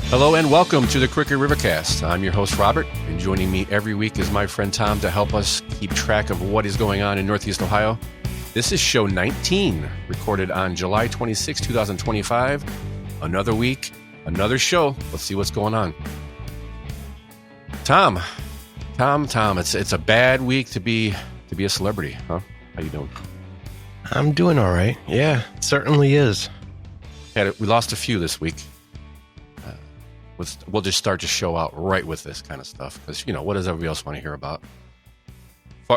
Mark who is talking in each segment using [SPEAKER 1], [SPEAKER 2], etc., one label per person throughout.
[SPEAKER 1] Hello and welcome to the Crookedrivercast. I'm your host, Robert, and joining me every week is my friend Tom to help us keep track of what is going on in Northeast Ohio. This is show 19, recorded on July 26, 2025. Another week, another show. Let's see what's going on. Tom, it's a bad week to be a celebrity, huh? How you doing?
[SPEAKER 2] I'm doing all right. Yeah, it certainly is.
[SPEAKER 1] We lost a few this week. We'll just start the show out right with this kind of stuff because, you know, what does everybody else want to hear about?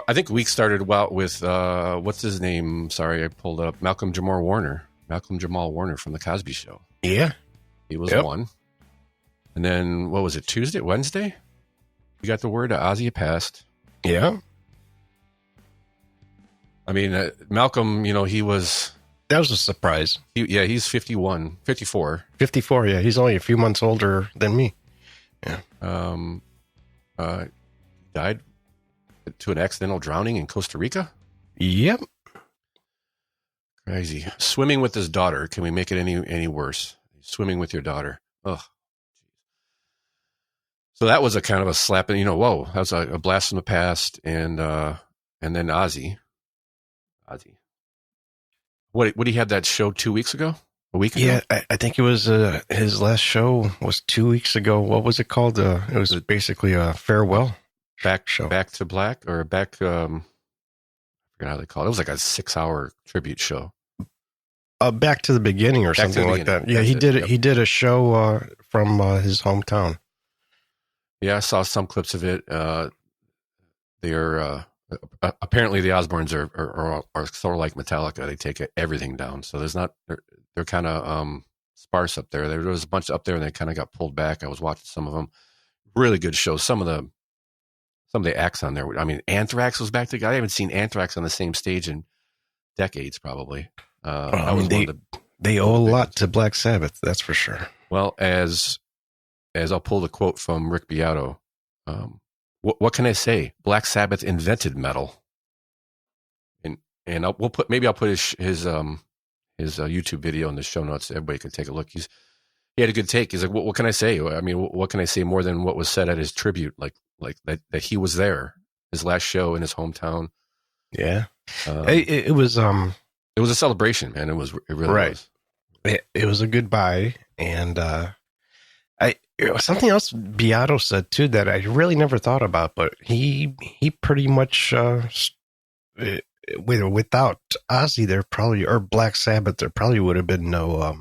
[SPEAKER 1] I think the week started out with, what's his name? Sorry, I pulled up. Malcolm Jamal Warner from The Cosby Show.
[SPEAKER 2] Yeah.
[SPEAKER 1] He was one. And then, what was it, Wednesday? You got the word that Ozzy had passed.
[SPEAKER 2] Yeah.
[SPEAKER 1] I mean, Malcolm, you know,
[SPEAKER 2] that was a surprise.
[SPEAKER 1] He's 54.
[SPEAKER 2] 54, yeah. He's only a few months older than me. Yeah.
[SPEAKER 1] Died to an accidental drowning in Costa Rica?
[SPEAKER 2] Yep.
[SPEAKER 1] Crazy. Swimming with his daughter. Can we make it any worse? Swimming with your daughter. Ugh. So that was a kind of a slap in, whoa, that was a blast from the past. And then Ozzy. What did he have that show 2 weeks ago? A week ago?
[SPEAKER 2] Yeah, I think it was his last show was 2 weeks ago. What was it called? It was basically a farewell show.
[SPEAKER 1] Back to Black or back, I forget how they call it. It was like a 6-hour tribute show.
[SPEAKER 2] Back to the beginning or something like that. Yeah, he did. He did a show from his hometown.
[SPEAKER 1] Yeah, I saw some clips of it. They're apparently the Osbournes are sort of like Metallica. They take everything down. So they're kind of sparse up there. There was a bunch up there, and they kind of got pulled back. I was watching some of them. Really good shows. Some of the acts on there. I mean, Anthrax was back together. I haven't seen Anthrax on the same stage in decades, probably.
[SPEAKER 2] They owe a lot to Black Sabbath. That's for sure. Well,
[SPEAKER 1] as I'll pull the quote from Rick Beato. What can I say? Black Sabbath invented metal, and I'll put his YouTube video in the show notes. So everybody can take a look. He had a good take. He's like, what can I say? I mean, what can I say more than what was said at his tribute? Like that he was there, his last show in his hometown.
[SPEAKER 2] Yeah, it was
[SPEAKER 1] a celebration, man. It really was.
[SPEAKER 2] It was a goodbye, and something else Beato said too that I really never thought about, but he pretty much without Ozzy there probably, or Black Sabbath, there probably would have been no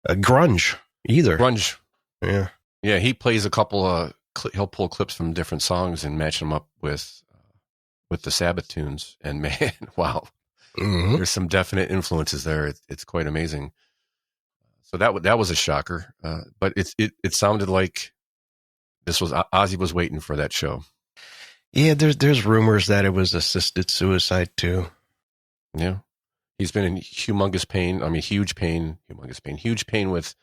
[SPEAKER 2] grunge either.
[SPEAKER 1] Grunge,
[SPEAKER 2] yeah.
[SPEAKER 1] He plays a couple he'll pull clips from different songs and match them up with the Sabbath tunes, and man, wow, there's some definite influences there. It's quite amazing. So that was a shocker, but it sounded like this was Ozzy was waiting for that show.
[SPEAKER 2] Yeah, there's rumors that it was assisted suicide too.
[SPEAKER 1] Yeah, he's been in humongous pain. I mean, huge pain with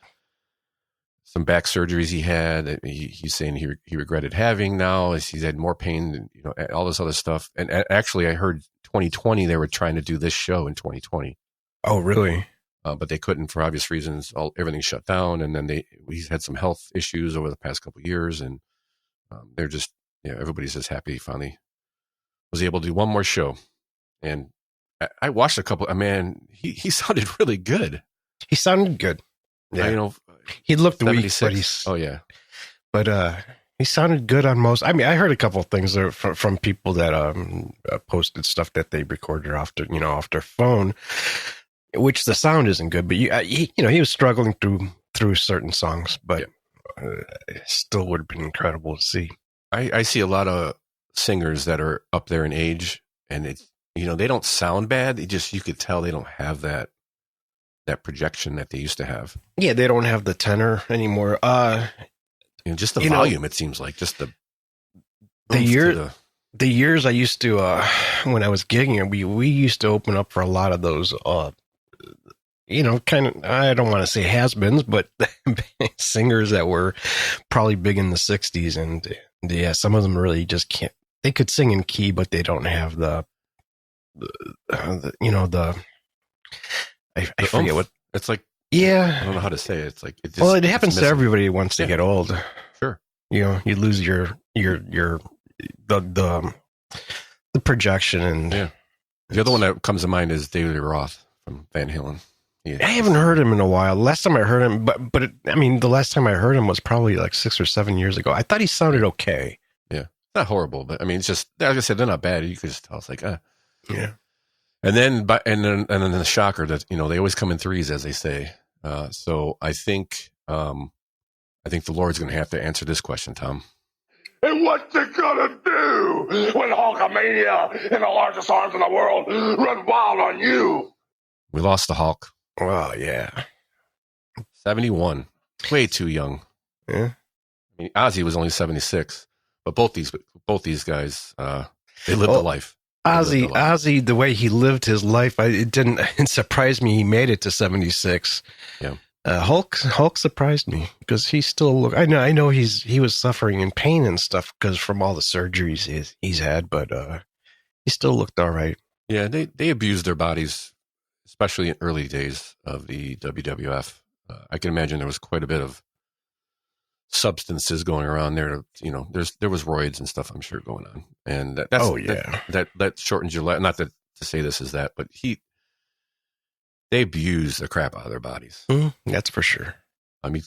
[SPEAKER 1] some back surgeries he had. He's saying he regretted having now. He's had more pain, all this other stuff. And actually, I heard 2020 they were trying to do this show in 2020.
[SPEAKER 2] Oh, really?
[SPEAKER 1] But they couldn't for obvious reasons. Everything shut down, and then he's had some health issues over the past couple of years, and they're just everybody's just happy he finally was able to do one more show. And I watched a couple. Man, he sounded really good.
[SPEAKER 2] He sounded good. Yeah, he looked weak, but he sounded good on most. I mean, I heard a couple of things there from people that posted stuff that they recorded off their phone. Which the sound isn't good, but he was struggling through certain songs, but it still would have been incredible to see.
[SPEAKER 1] I see a lot of singers that are up there in age, and they don't sound bad. You could tell they don't have that projection that they used to have.
[SPEAKER 2] Yeah, they don't have the tenor anymore.
[SPEAKER 1] Just the volume. It seems like just the
[SPEAKER 2] years I used to when I was gigging, we used to open up for a lot of those. Kind of, I don't want to say has-beens, but singers that were probably big in the 60s. And yeah, some of them really just can't, they could sing in key, but they don't have I forget what,
[SPEAKER 1] it's like
[SPEAKER 2] Yeah.
[SPEAKER 1] I don't know how to say it. It's like
[SPEAKER 2] it happens to everybody once they get old.
[SPEAKER 1] Sure.
[SPEAKER 2] You lose your the projection and
[SPEAKER 1] The other one that comes to mind is David Roth from Van Halen.
[SPEAKER 2] I haven't heard him in a while. Last time I heard him, the last time I heard him was probably like 6 or 7 years ago. I thought he sounded okay.
[SPEAKER 1] Yeah, not horrible, but it's just like I said, they're not bad. You could just tell it's like,
[SPEAKER 2] yeah.
[SPEAKER 1] And then the shocker that they always come in threes, as they say. So I think the Lord's going to have to answer this question, Tom.
[SPEAKER 3] And what's it gonna do when Hulkamania and the largest arms in the world run wild on you?
[SPEAKER 1] We lost the Hulk.
[SPEAKER 2] Well, yeah.
[SPEAKER 1] 71. Way too young.
[SPEAKER 2] Yeah.
[SPEAKER 1] Ozzy was only 76, but both these guys, they lived a life.
[SPEAKER 2] Ozzy, the way he lived his life, it surprised me he made it to 76.
[SPEAKER 1] Yeah.
[SPEAKER 2] Hulk surprised me because he still looked. I know he was suffering in pain and stuff because from all the surgeries he's had, but he still looked all right.
[SPEAKER 1] Yeah, they abused their bodies, especially in early days of the WWF. I can imagine there was quite a bit of substances going around there. There was roids and stuff, I'm sure, going on, and that shortens your life. Not to say this is that, but they abuse the crap out of their bodies.
[SPEAKER 2] That's for sure.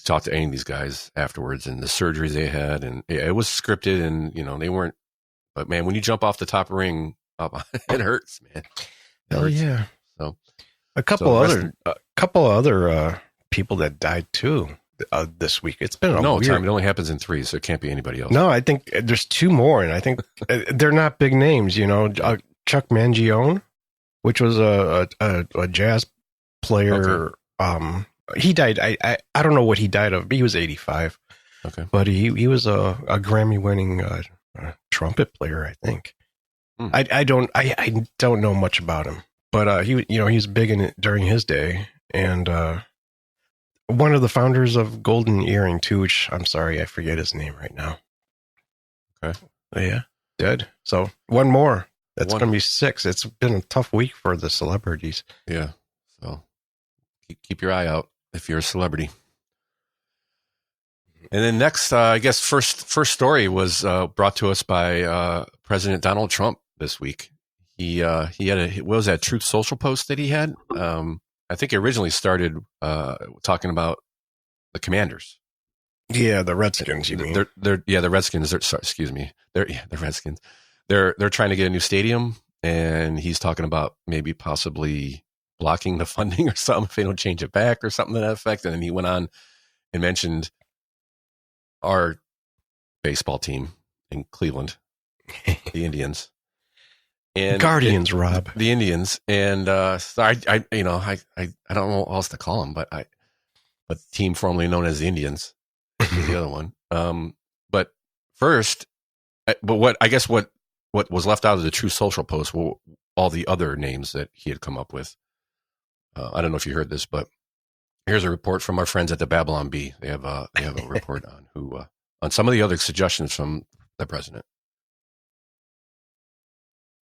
[SPEAKER 1] Talk to any of these guys afterwards and the surgeries they had, and it was scripted, and they weren't. But man, when you jump off the top ring, it hurts, man.
[SPEAKER 2] Hell yeah!
[SPEAKER 1] So
[SPEAKER 2] a couple other people that died too this week. It's been weird.
[SPEAKER 1] Time. It only happens in threes, so it can't be anybody else.
[SPEAKER 2] No, I think there's two more, and I think they're not big names. Chuck Mangione, which was a jazz player.
[SPEAKER 1] Okay.
[SPEAKER 2] He died. I don't know what he died of, but he was 85.
[SPEAKER 1] Okay, but
[SPEAKER 2] he was a Grammy-winning trumpet player, I think. I don't know much about him, but he was big during his day, and one of the founders of Golden Earring too, which I'm sorry I forget his name right now.
[SPEAKER 1] Okay,
[SPEAKER 2] yeah, dead. So one more. That's going to be 6. It's been a tough week for the celebrities.
[SPEAKER 1] Yeah, so keep your eye out if you're a celebrity. And then next, I guess first story was brought to us by President Donald Trump this week. He had what was that Truth Social post that he had? I think it originally started talking about the Commanders.
[SPEAKER 2] Yeah, the Redskins. You mean?
[SPEAKER 1] The Redskins. Excuse me. The Redskins. They're trying to get a new stadium, and he's talking about maybe possibly blocking the funding or something if they don't change it back or something to that effect. And then he went on and mentioned our baseball team in Cleveland, the Indians. And
[SPEAKER 2] Guardians, Rob.
[SPEAKER 1] The Indians. And so I don't know what else to call them, but the team formerly known as the Indians is the other one. But what was left out of the True Social post were all the other names that he had come up with. I don't know if you heard this, but here's a report from our friends at the Babylon Bee. They have a report on some of the other suggestions from the president.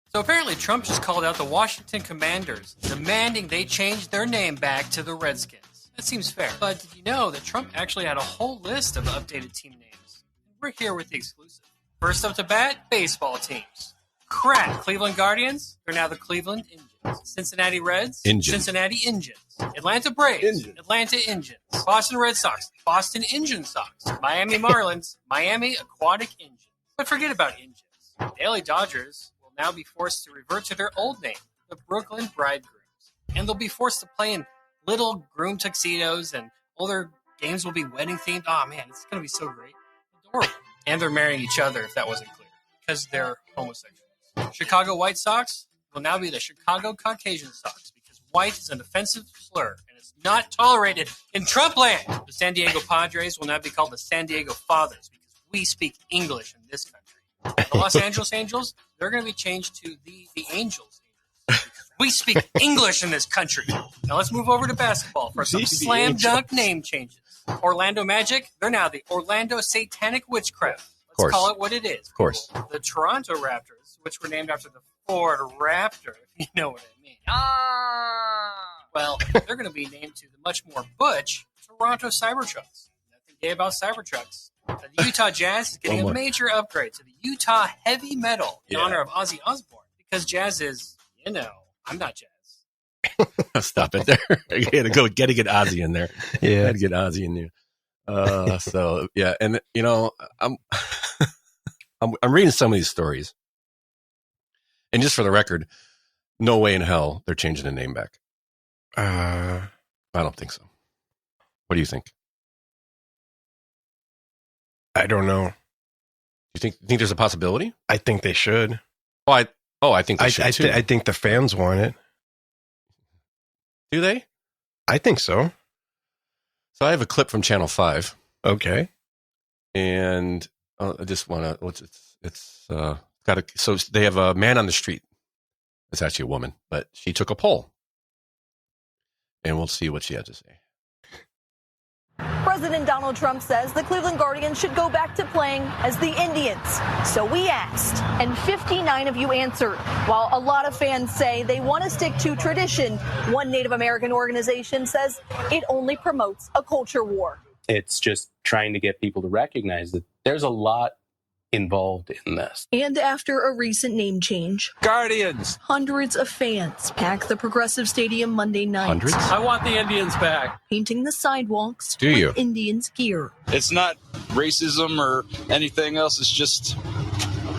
[SPEAKER 4] So apparently Trump just called out the Washington Commanders, demanding they change their name back to the Redskins. That seems fair. But did you know that Trump actually had a whole list of updated team names? We're here with the exclusive. First up to bat, baseball teams. Crack. Cleveland Guardians, they're now the Cleveland Indians. Cincinnati Reds, Cincinnati Indians. Atlanta Braves, Atlanta Indians. Boston Red Sox, Boston Engine Sox. Miami Marlins, Miami Aquatic Engines. But forget about engines. The LA Dodgers will now be forced to revert to their old name, the Brooklyn Bridegrooms. And they'll be forced to play in little groom tuxedos, and all their games will be wedding themed. Oh man, it's going to be so great. Adorable. And they're marrying each other, if that wasn't clear, because they're homosexuals. Chicago White Sox will now be the Chicago Caucasian Sox, because white is an offensive slur and it's not tolerated in Trump land. The San Diego Padres will now be called the San Diego Fathers, because we speak English in this country. The Los Angeles Angels, they're going to be changed to the Angels. We speak English in this country. Now let's move over to basketball for some slam dunk name changes. Orlando Magic, they're now the Orlando Satanic Witchcraft. Let's call it what it is.
[SPEAKER 1] Of course.
[SPEAKER 4] The Toronto Raptors, which were named after the Ford Raptor, if you know what I mean. Well, they're going to be named to the much more butch Toronto Cybertrucks. Nothing gay about Cybertrucks. The Utah Jazz is getting a major upgrade to the Utah Heavy Metal in honor of Ozzy Osbourne. Because Jazz is, I'm not Jazz.
[SPEAKER 1] Stop it there. You gotta get Ozzy in there. Yeah, gotta get Ozzy in there. So yeah, and I'm I'm reading some of these stories, and just for the record, no way in hell they're changing the name back. I don't think so. What do you think?
[SPEAKER 2] I don't know.
[SPEAKER 1] You think there's a possibility?
[SPEAKER 2] I think they should.
[SPEAKER 1] I think they should too.
[SPEAKER 2] I think the fans want it.
[SPEAKER 1] Do they?
[SPEAKER 2] I think so.
[SPEAKER 1] So I have a clip from Channel 5.
[SPEAKER 2] Okay.
[SPEAKER 1] And I just want to. So they have a man on the street. It's actually a woman, but she took a poll, and we'll see what she had to say.
[SPEAKER 5] President Donald Trump says the Cleveland Guardians should go back to playing as the Indians. So we asked, and 59 of you answered. While a lot of fans say they want to stick to tradition, one Native American organization says it only promotes a culture war.
[SPEAKER 6] It's just trying to get people to recognize that there's a lot involved in this.
[SPEAKER 5] And after a recent name change,
[SPEAKER 7] Guardians,
[SPEAKER 5] hundreds of fans packed the Progressive Stadium Monday night.
[SPEAKER 1] Hundreds?
[SPEAKER 7] I want the Indians back.
[SPEAKER 5] Painting the sidewalks
[SPEAKER 1] Do you?
[SPEAKER 5] with Indians gear.
[SPEAKER 8] It's not racism or anything else. It's just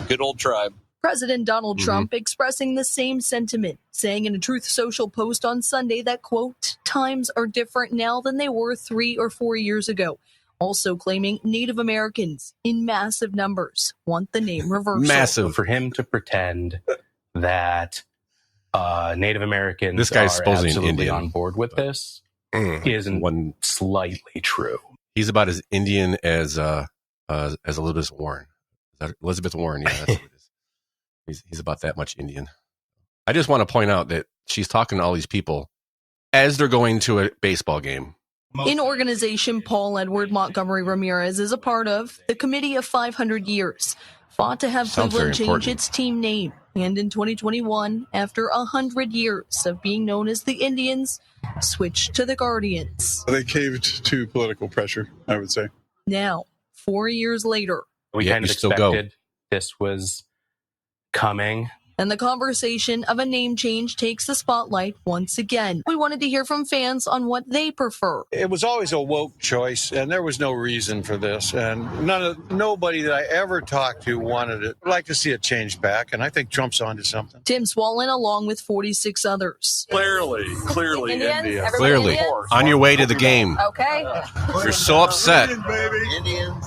[SPEAKER 8] good old tribe.
[SPEAKER 5] President Donald Trump expressing the same sentiment, saying in a Truth Social post on Sunday that, quote, times are different now than they were 3 or 4 years ago. Also claiming Native Americans in massive numbers want the name reversal.
[SPEAKER 1] Massive.
[SPEAKER 6] For him to pretend that Native Americans
[SPEAKER 1] this guy's
[SPEAKER 6] are
[SPEAKER 1] supposedly
[SPEAKER 6] absolutely
[SPEAKER 1] Indian,
[SPEAKER 6] on board with this isn't slightly true.
[SPEAKER 1] He's about as Indian as Elizabeth Warren. Is that Elizabeth Warren? Yeah, that's what it is. He's about that much Indian. I just want to point out that she's talking to all these people as they're going to a baseball game.
[SPEAKER 5] In organization Paul Edward Montgomery Ramirez is a part of, the Committee of 500 Years fought to have Cleveland change its team name. And in 2021, after 100 years of being known as the Indians, switched to the Guardians.
[SPEAKER 9] They caved to political pressure, I would say.
[SPEAKER 5] Now, 4 years later,
[SPEAKER 6] We kind of expected this was coming.
[SPEAKER 5] and the conversation of a name change takes the spotlight once again. We wanted to hear from fans on what they prefer.
[SPEAKER 10] It was always a woke choice, and there was no reason for this. And nobody that I ever talked to wanted it. I'd like to see it changed back, and I think Trump's onto something.
[SPEAKER 5] Tim Swallen, along with 46 others.
[SPEAKER 9] Clearly, India.
[SPEAKER 1] Clearly, on your way to the game.
[SPEAKER 5] Okay.
[SPEAKER 1] You're so upset.
[SPEAKER 3] Indians.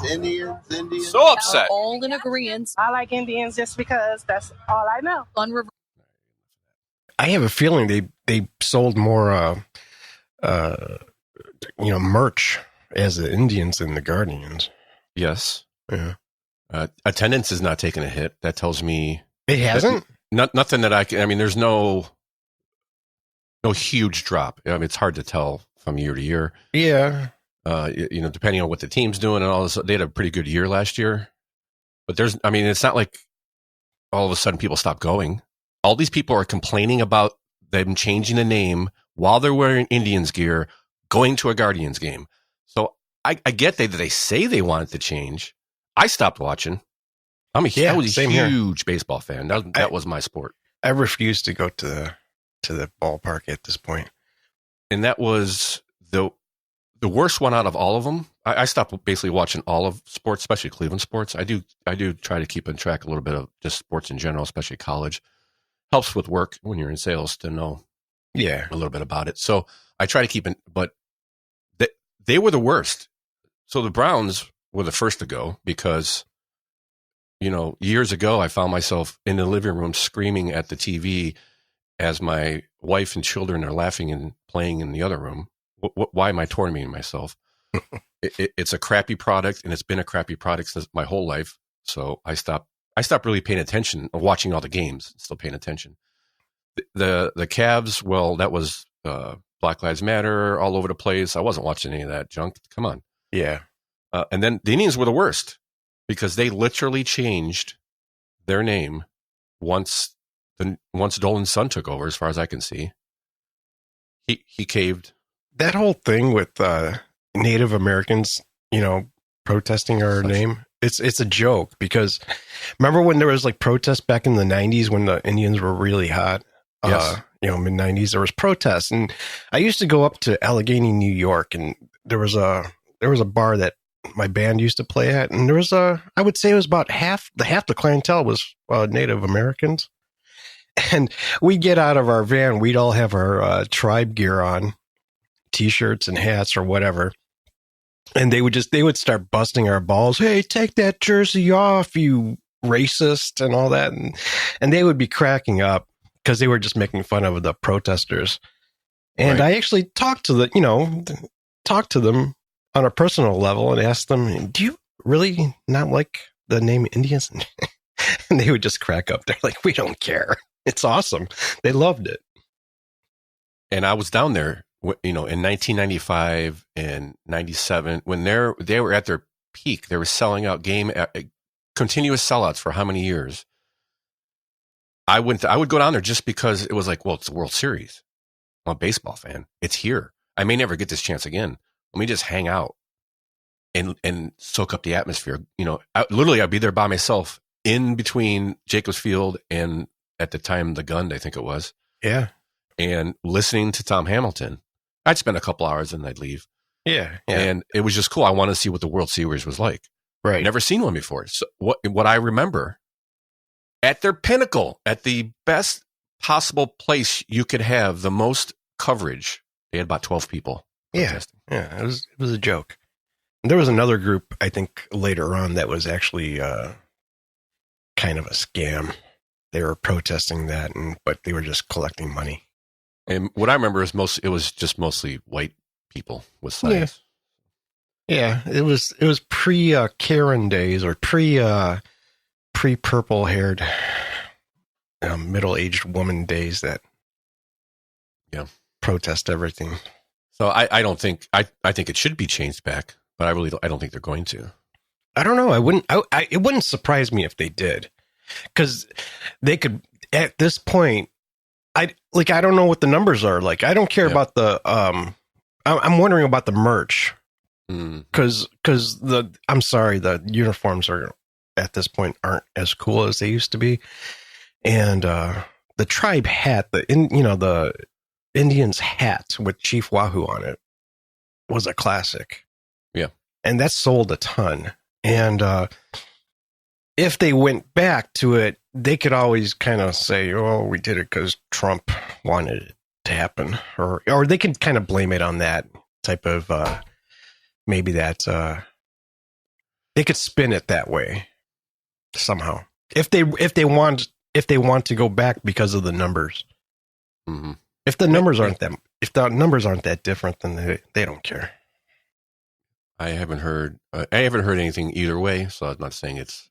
[SPEAKER 1] So upset.
[SPEAKER 5] All in agreement.
[SPEAKER 11] I like Indians just because that's all I know.
[SPEAKER 2] I have a feeling they sold more, merch as the Indians than the Guardians.
[SPEAKER 1] Yes.
[SPEAKER 2] Yeah.
[SPEAKER 1] Attendance is not taking a hit. That tells me
[SPEAKER 2] it hasn't.
[SPEAKER 1] Nothing that I can. I mean, there's no huge drop. I mean, it's hard to tell from year to year.
[SPEAKER 2] Yeah.
[SPEAKER 1] Depending on what the team's doing and all this, they had a pretty good year last year. But it's not like all of a sudden people stop going. All these people are complaining about them changing the name while they're wearing Indians gear, going to a Guardians game. So I get that they say they want it to change. I stopped watching. I was a huge baseball fan. That was my sport.
[SPEAKER 2] I refuse to go to the ballpark at this point.
[SPEAKER 1] And that was the worst one out of all of them. I stopped basically watching all of sports, especially Cleveland sports. I do try to keep in track a little bit of just sports in general, especially college. Helps with work when you're in sales to know a little bit about it. So I try to keep it, but they were the worst. So the Browns were the first to go because, years ago I found myself in the living room screaming at the TV as my wife and children are laughing and playing in the other room. Why am I tormenting myself? It's a crappy product, and it's been a crappy product since my whole life. So I stopped really paying attention, watching all the games, still paying attention. The Cavs, well, that was Black Lives Matter all over the place. I wasn't watching any of that junk. Come on.
[SPEAKER 2] Yeah.
[SPEAKER 1] And then the Indians were the worst because they literally changed their name once Dolan's son took over, as far as I can see. he caved.
[SPEAKER 2] That whole thing with Native Americans, protesting our name, it's a joke, because remember when there was like protests back in the 90s when the Indians were really hot?
[SPEAKER 1] Yes.
[SPEAKER 2] Mid 90s, there was protests, and I used to go up to Allegheny, New York, and there was a bar that my band used to play at, and there was I would say it was about half the clientele was Native Americans. And we get out of our van, we'd all have our tribe gear on, t-shirts and hats or whatever. And they would start busting our balls. Hey, take that jersey off, you racist, and all that. And they would be cracking up because they were just making fun of the protesters. And right. I actually talked to them on a personal level and asked them, do you really not like the name Indians? And they would just crack up. They're like, we don't care. It's awesome. They loved it.
[SPEAKER 1] And I was down there, in 1995 and 97, when they were at their peak. They were selling out continuous sellouts for how many years? I would go down there just because it was like, well, it's the World Series. I'm a baseball fan. It's here. I may never get this chance again. Let me just hang out and soak up the atmosphere. I'd be there by myself in between Jacobs Field and, at the time, the Gund, I think it was.
[SPEAKER 2] Yeah.
[SPEAKER 1] And listening to Tom Hamilton. I'd spend a couple hours and I'd leave.
[SPEAKER 2] Yeah.
[SPEAKER 1] And it was just cool. I wanted to see what the World Series was like.
[SPEAKER 2] Right.
[SPEAKER 1] Never seen one before. So what I remember, at their pinnacle, at the best possible place you could have the most coverage, they had about 12 people.
[SPEAKER 2] Protesting. Yeah. It was a joke. And there was another group, I think, later on that was actually kind of a scam. They were protesting that, but they were just collecting money.
[SPEAKER 1] And what I remember is it was just mostly white people with signs.
[SPEAKER 2] Yeah, it was pre Karen days, or pre purple haired middle aged woman days that protest everything.
[SPEAKER 1] So I don't think I think it should be changed back, but I don't think they're going to.
[SPEAKER 2] I don't know. It wouldn't surprise me if they did. Because they could, at this point, I don't know what the numbers are like. I don't care about the, I'm wondering about the merch. Because the uniforms are, at this point, aren't as cool as they used to be. And the tribe hat, the Indians hat with Chief Wahoo on it was a classic.
[SPEAKER 1] Yeah.
[SPEAKER 2] And that sold a ton. And, if they went back to it, they could always kind of say, "Oh, we did it because Trump wanted it to happen," or they could kind of blame it on that type of maybe that they could spin it that way somehow. If they want to go back because of the numbers, if the numbers aren't that different, then they don't care.
[SPEAKER 1] I haven't heard anything either way, so I'm not saying it's.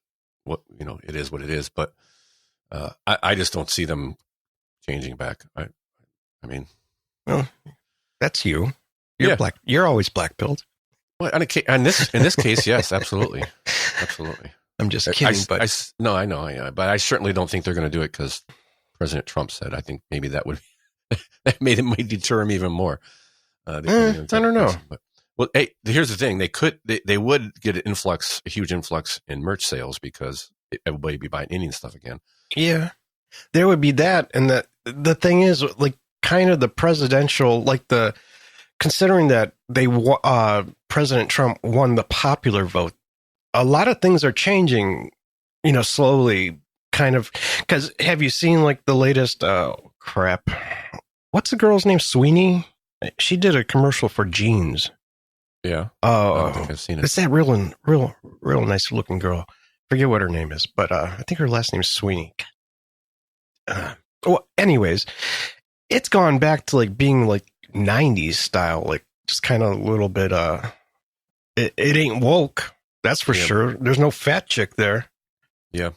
[SPEAKER 1] It is what it is, but I just don't see them changing back. I mean,
[SPEAKER 2] well, that's you. You're black. You're always black-pilled.
[SPEAKER 1] Well, in this case, yes, absolutely.
[SPEAKER 2] I'm just kidding,
[SPEAKER 1] no, I know, but I certainly don't think they're going to do it because President Trump said. I think maybe that might deter him even more.
[SPEAKER 2] I don't know.
[SPEAKER 1] But, well, hey, here's the thing: they would get a huge influx in merch sales because everybody would be buying Indian stuff again.
[SPEAKER 2] Yeah, there would be that, and the thing is, like, kind of the presidential, considering that President Trump won the popular vote, a lot of things are changing, slowly. Kind of, because have you seen the latest? Crap, what's the girl's name? Sweeney. She did a commercial for jeans.
[SPEAKER 1] Yeah.
[SPEAKER 2] Oh,
[SPEAKER 1] I don't think I've seen it.
[SPEAKER 2] It's that real nice looking girl. Forget what her name is, but I think her last name is Sweeney. Well, anyways, it's gone back to being 90s style, just kind of a little bit. It ain't woke, that's for sure. There's no fat chick there.
[SPEAKER 1] Yeah.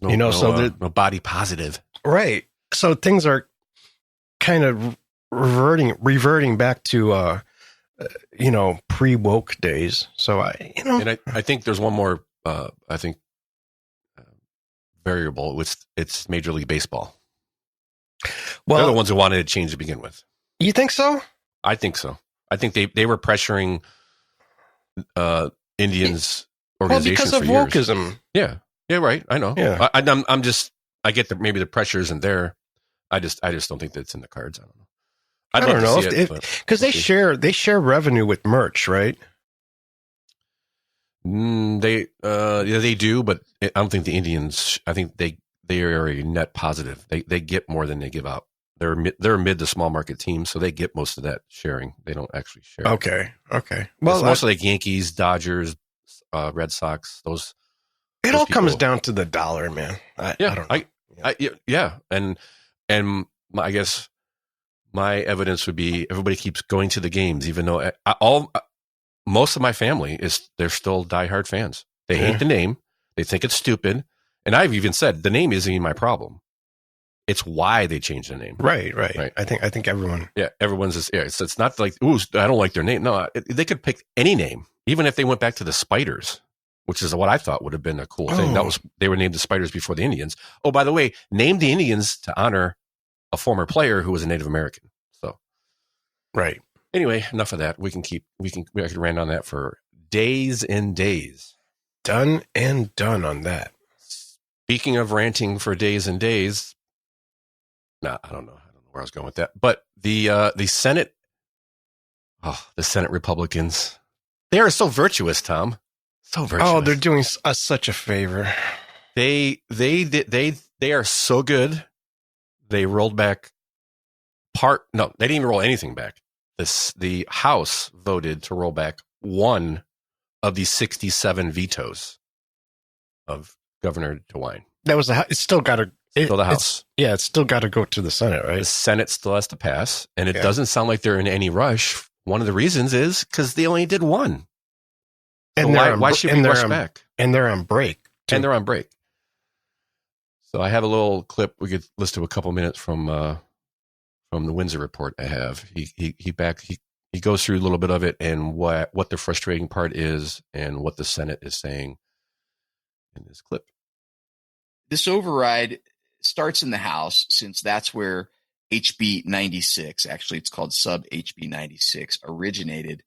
[SPEAKER 1] No body positive.
[SPEAKER 2] Right. So things are kind of reverting back to pre-woke days. So
[SPEAKER 1] and I think there's one more variable. It's Major League Baseball. Well, they're the ones who wanted to change to begin with.
[SPEAKER 2] You think so?
[SPEAKER 1] I think so. I think they were pressuring Indians organizations
[SPEAKER 2] because of wokeism.
[SPEAKER 1] Yeah, right. I know.
[SPEAKER 2] Yeah.
[SPEAKER 1] I'm just. I get that maybe the pressure isn't there. I just don't think that's in the cards. I don't know.
[SPEAKER 2] I don't know because they share revenue with merch, right?
[SPEAKER 1] They do, but I don't think the Indians. I think they are a net positive. They get more than they give out. They're a mid to small market team, so they get most of that sharing. They don't actually share.
[SPEAKER 2] Okay.
[SPEAKER 1] Well, it's mostly like Yankees, Dodgers, Red Sox.
[SPEAKER 2] It all comes down to the dollar, man. I don't know.
[SPEAKER 1] And I guess my evidence would be everybody keeps going to the games, even though most of my family they're still diehard fans. They hate the name. They think it's stupid. And I've even said the name isn't even my problem. It's why they changed the name.
[SPEAKER 2] Right. I think everyone.
[SPEAKER 1] Yeah, everyone's just. Yeah, it's not like, ooh, I don't like their name. No, they could pick any name, even if they went back to the Spiders, which is what I thought would have been a cool thing. They were named the Spiders before the Indians. Oh, by the way, named the Indians to honor a former player who was a Native American. So,
[SPEAKER 2] right.
[SPEAKER 1] Anyway, enough of that. We could rant on that for days and days.
[SPEAKER 2] Done and done on that.
[SPEAKER 1] Speaking of ranting for days and days, I don't know where I was going with that. But the Senate, the Senate Republicans, they are so virtuous, Tom. So virtuous.
[SPEAKER 2] Oh, they're doing us such a favor.
[SPEAKER 1] They are so good. They rolled back they didn't even roll anything back. The House voted to roll back one of the 67 vetoes of Governor DeWine.
[SPEAKER 2] That was it's still got to
[SPEAKER 1] the House.
[SPEAKER 2] It's still got to go to the Senate, right?
[SPEAKER 1] The Senate still has to pass, and it doesn't sound like they're in any rush. One of the reasons is because they only did one.
[SPEAKER 2] And
[SPEAKER 1] so why should we rush back?
[SPEAKER 2] And they're on break.
[SPEAKER 1] Too. And they're on break. So I have a little clip. We could listen to a couple minutes from the Windsor report. I have he goes through a little bit of it and what the frustrating part is and what the Senate is saying in this clip.
[SPEAKER 12] This override starts in the House, since that's where HB 96, actually it's called sub HB 96, originated,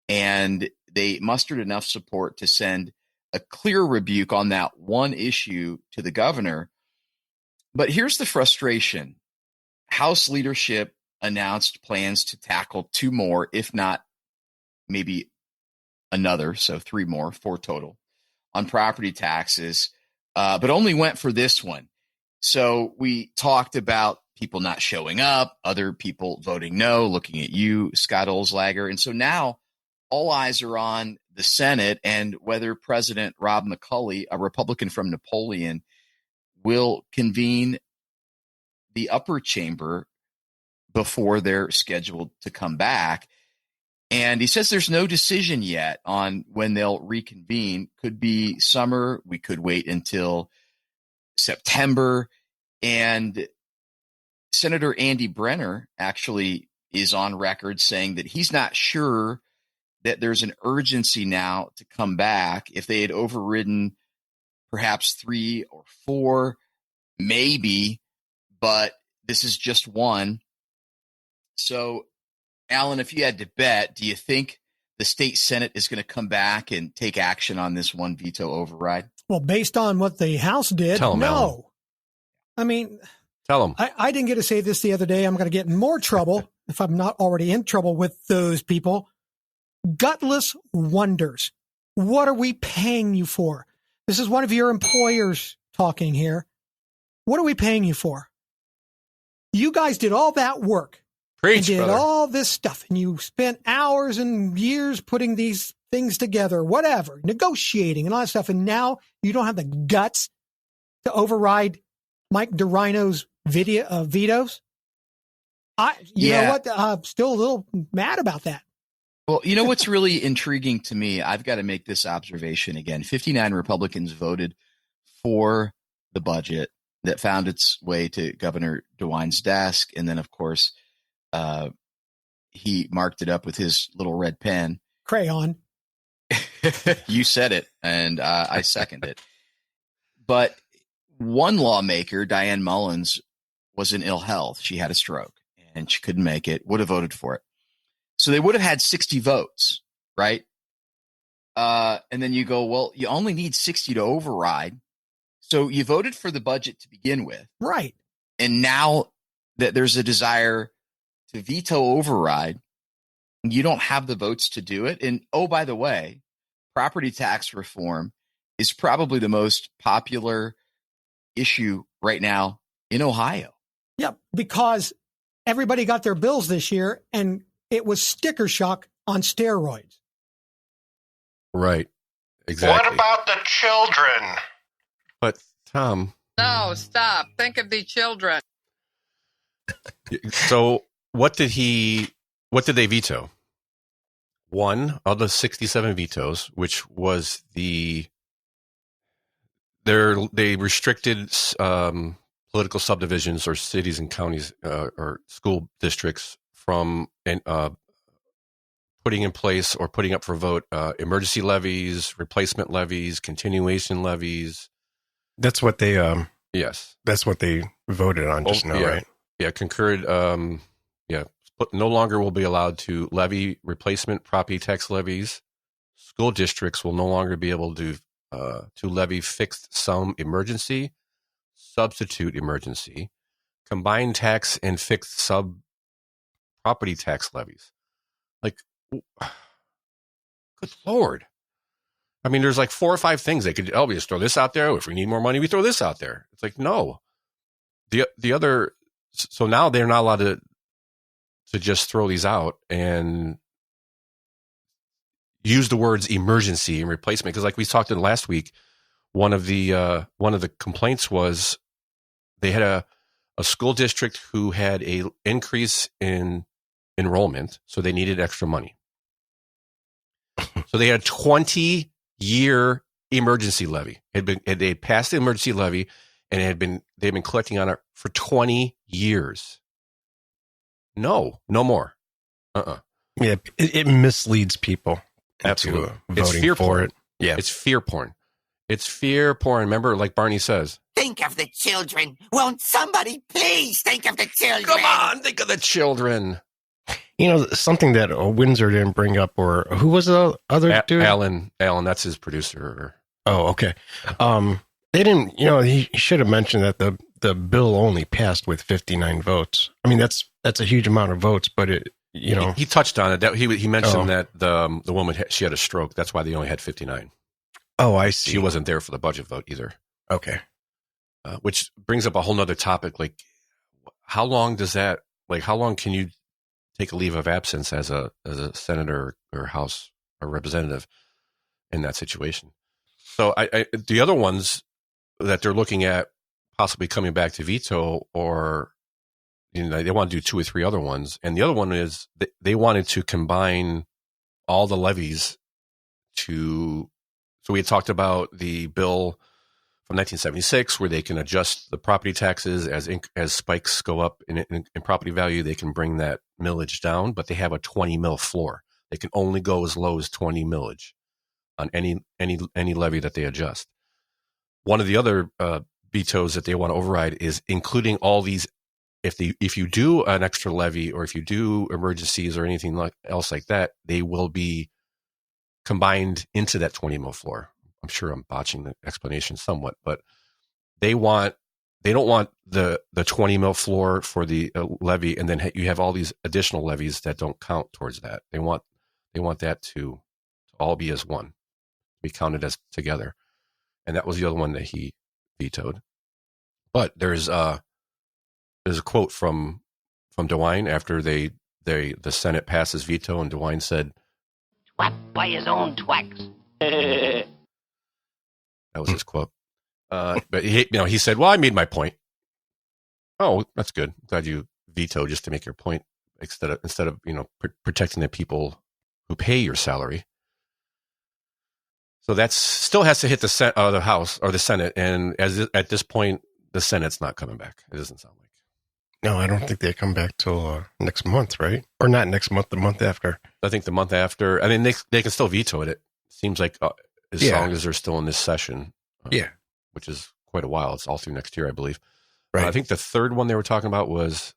[SPEAKER 12] and they mustered enough support to send a clear rebuke on that one issue to the governor. But here's the frustration. House leadership announced plans to tackle two more, if not maybe another, so three more, four total, on property taxes, but only went for this one. So we talked about people not showing up, other people voting no, looking at you, Scott Olslager. And so now all eyes are on the Senate and whether President Rob McCulley, a Republican from Napoleon, will convene the upper chamber before they're scheduled to come back. And he says there's no decision yet on when they'll reconvene. Could be summer. We could wait until September. And Senator Andy Brenner actually is on record saying that he's not sure that there's an urgency now to come back. If they had overridden perhaps 3 or 4, maybe, but this is just one. So, Alan, if you had to bet, do you think the state Senate is going to come back and take action on this one veto override?
[SPEAKER 13] Well, based on what the House did,
[SPEAKER 1] no.
[SPEAKER 13] Alan. I mean,
[SPEAKER 1] tell them.
[SPEAKER 13] I didn't get to say this the other day. I'm going to get in more trouble if I'm not already in trouble with those people. Gutless wonders. What are we paying you for? This is one of your employers talking here. What are we paying you for? You guys did all that work.
[SPEAKER 1] Preach,
[SPEAKER 13] and did
[SPEAKER 1] brother.
[SPEAKER 13] all this stuff, and you spent hours and years putting these things together, whatever, negotiating and all that stuff, and now you don't have the guts to override Mike DeRino's vetoes? You know what? I'm still a little mad about that.
[SPEAKER 12] Well, you know what's really intriguing to me? I've got to make this observation again. 59 Republicans voted for the budget that found its way to Governor DeWine's desk, and then, of course, he marked it up with his little red pen.
[SPEAKER 13] Crayon.
[SPEAKER 12] You said it, and I second it. But one lawmaker, Diane Mullins, was in ill health. She had a stroke. and she couldn't make it, would have voted for it. So they would have had 60 votes, right? And then you go, well, you only need 60 to override. So you voted for the budget to begin with.
[SPEAKER 13] Right.
[SPEAKER 12] And now that there's a desire to veto override, you don't have the votes to do it. And oh, by the way, property tax reform is probably the most popular issue right now in Ohio.
[SPEAKER 13] Yeah, because everybody got their bills this year and it was sticker shock on steroids.
[SPEAKER 1] Right. Exactly.
[SPEAKER 2] What about the children?
[SPEAKER 1] But Tom.
[SPEAKER 14] No, stop. Think of the children.
[SPEAKER 1] So what did they veto? One of the 67 vetoes, which was they restricted political subdivisions or cities and counties or school districts from putting in place or putting up for vote emergency levies, replacement levies, continuation levies.
[SPEAKER 2] That's what they
[SPEAKER 1] yes.
[SPEAKER 2] That's what they voted on just now,
[SPEAKER 1] yeah.
[SPEAKER 2] right?
[SPEAKER 1] Yeah, concurred. No longer will be allowed to levy replacement property tax levies. School districts will no longer be able to levy fixed sum emergency, substitute emergency, combined tax, and fixed sub property tax levies. Like, good Lord. I mean, there's like 4 or 5 things they could. Oh, we just throw this out there. If we need more money, we throw this out there. It's like, no. The other. So now they're not allowed to just throw these out and use the words emergency and replacement. Because like we talked in last week, one of the complaints was they had a school district who had a increase in enrollment, so they needed extra money. So they had a 20-year emergency levy. They passed the emergency levy, and they've been collecting on it for 20 years. No more.
[SPEAKER 2] Yeah, it misleads people.
[SPEAKER 1] Absolutely.
[SPEAKER 2] It's fear porn.
[SPEAKER 1] Yeah. It's fear porn. It's fear porn. Remember, like Barney says.
[SPEAKER 15] Think of the children. Won't somebody please think of the children?
[SPEAKER 1] Come on, think of the children.
[SPEAKER 2] You know, something that Windsor didn't bring up, or who was the other dude?
[SPEAKER 1] Alan, that's his producer.
[SPEAKER 2] Oh, okay. They didn't, he should have mentioned that the bill only passed with 59 votes. I mean, that's a huge amount of votes, but
[SPEAKER 1] he touched on it. That he mentioned that the woman she had a stroke. That's why they only had 59.
[SPEAKER 2] Oh, I see.
[SPEAKER 1] She wasn't there for the budget vote either.
[SPEAKER 2] Okay.
[SPEAKER 1] Which brings up a whole nother topic. Like, how long can you take a leave of absence as a senator or House or representative in that situation? So the other ones that they're looking at possibly coming back to veto, or they want to do 2 or 3 other ones. And the other one is they wanted to combine all the levies to. So we had talked about the bill from 1976 where they can adjust the property taxes as spikes go up in property value. They can bring that millage down, but they have a 20 mil floor. They can only go as low as 20 millage on any levy that they adjust. One of the other vetoes that they want to override is including all these. If you do an extra levy or if you do emergencies or anything else like that, they will be combined into that 20 mil floor. I'm sure I'm botching the explanation somewhat, but they don't want the 20 mil floor for the levy, and then you have all these additional levies that don't count towards that. They want that to all be as one, be counted as together, and that was the other one that he vetoed. But there's a quote from DeWine after the Senate passes veto, and DeWine said,
[SPEAKER 15] "Twat by his own twacks."
[SPEAKER 1] That was his quote. But he said, "Well, I made my point." Oh, that's good. Glad you veto just to make your point instead of protecting the people who pay your salary. So that still has to hit the House or the Senate, and at this point, the Senate's not coming back. It doesn't sound like.
[SPEAKER 2] No, I don't think they come back till next month, right? Or not next month, the month after.
[SPEAKER 1] I think the month after. I mean, they can still veto it. It seems like as long as they're still in this session. Which is quite a while. It's all through next year, I believe. Right. I think the third one they were talking about was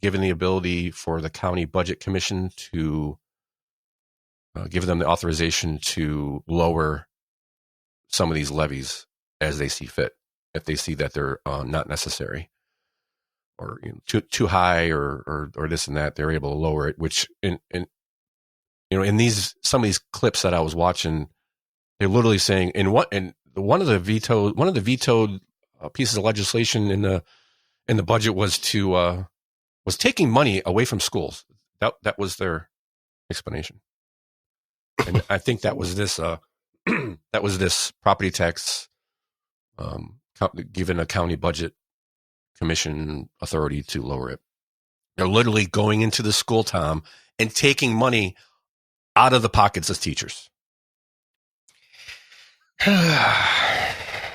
[SPEAKER 1] given the ability for the county budget commission to give them the authorization to lower some of these levies as they see fit, if they see that they're not necessary or too high or this and that, they're able to lower it. Which in some of these clips that I was watching, they're literally saying one of the vetoed pieces of legislation in the budget was taking money away from schools. That was their explanation, and I think that was this property tax given a county budget commission authority to lower it. They're literally going into the school, Tom, and taking money out of the pockets of teachers.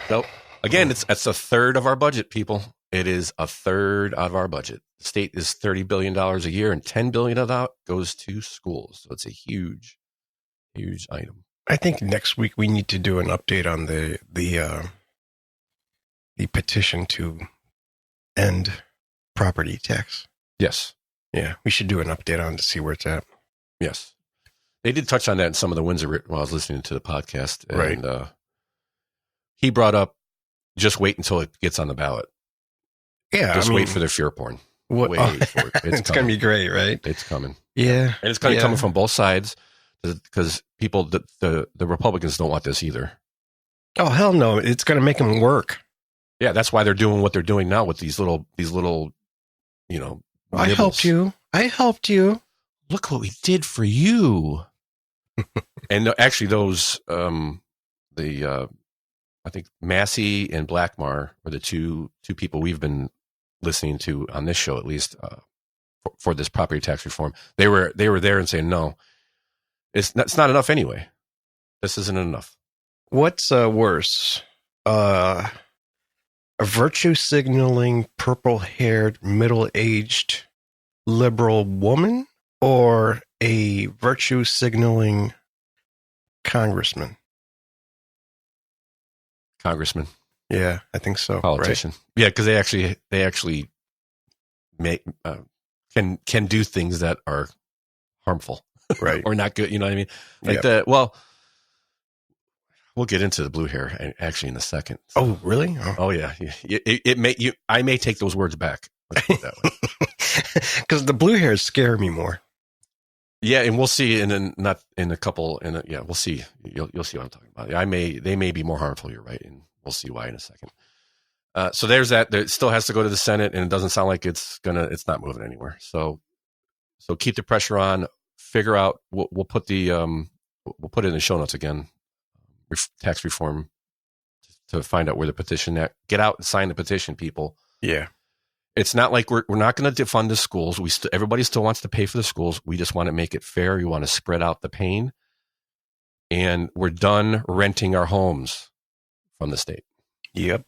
[SPEAKER 1] So again, that's a third of our budget, people. It is a third of our budget. The state is $30 billion a year, and $10 billion of that goes to schools. So it's a huge, huge item.
[SPEAKER 2] I think next week we need to do an update on the petition to end property tax.
[SPEAKER 1] Yes.
[SPEAKER 2] Yeah, we should do an update on to see where it's at.
[SPEAKER 1] Yes. They did touch on that in some of the Windsor while I was listening to the podcast. And,
[SPEAKER 2] right.
[SPEAKER 1] He brought up just wait until it gets on the ballot.
[SPEAKER 2] Yeah.
[SPEAKER 1] Just wait for their fear porn. Wait for it.
[SPEAKER 2] It's going to be great, right?
[SPEAKER 1] It's coming.
[SPEAKER 2] Yeah.
[SPEAKER 1] And it's going to be coming from both sides because people, the Republicans don't want this either.
[SPEAKER 2] Oh, hell no. It's going to make them work.
[SPEAKER 1] Yeah. That's why they're doing what they're doing now with these little,
[SPEAKER 2] I helped you.
[SPEAKER 1] Look what we did for you. And actually those, I think Massey and Blackmar are the two people we've been listening to on this show, at least for this property tax reform. They were there and saying, no, it's not enough anyway. This isn't enough.
[SPEAKER 2] What's worse? A virtue signaling, purple-haired, middle-aged liberal woman, or a virtue signaling congressman?
[SPEAKER 1] Congressman.
[SPEAKER 2] Yeah, I think so.
[SPEAKER 1] Politician.
[SPEAKER 2] Right?
[SPEAKER 1] Yeah, because they actually make can do things that are harmful,
[SPEAKER 2] right,
[SPEAKER 1] or not good. You know what I mean? Like we'll get into the blue hair actually in a second. So.
[SPEAKER 2] Oh, really?
[SPEAKER 1] Oh yeah. I may take those words back. Let's put it that way.
[SPEAKER 2] Because the blue hairs scare me more.
[SPEAKER 1] Yeah, and we'll see. And then we'll see. You'll see what I'm talking about. They may be more harmful. You're right, and we'll see why in a second. So there's that. It still has to go to the Senate, and it doesn't sound like it's not moving anywhere. So keep the pressure on. Figure out. We'll put we'll put it in the show notes again. Tax reform to find out where the petition at. Get out and sign the petition, people.
[SPEAKER 2] Yeah.
[SPEAKER 1] It's not like we're not going to defund the schools. Everybody still wants to pay for the schools. We just want to make it fair. We want to spread out the pain. And we're done renting our homes from the state.
[SPEAKER 2] Yep.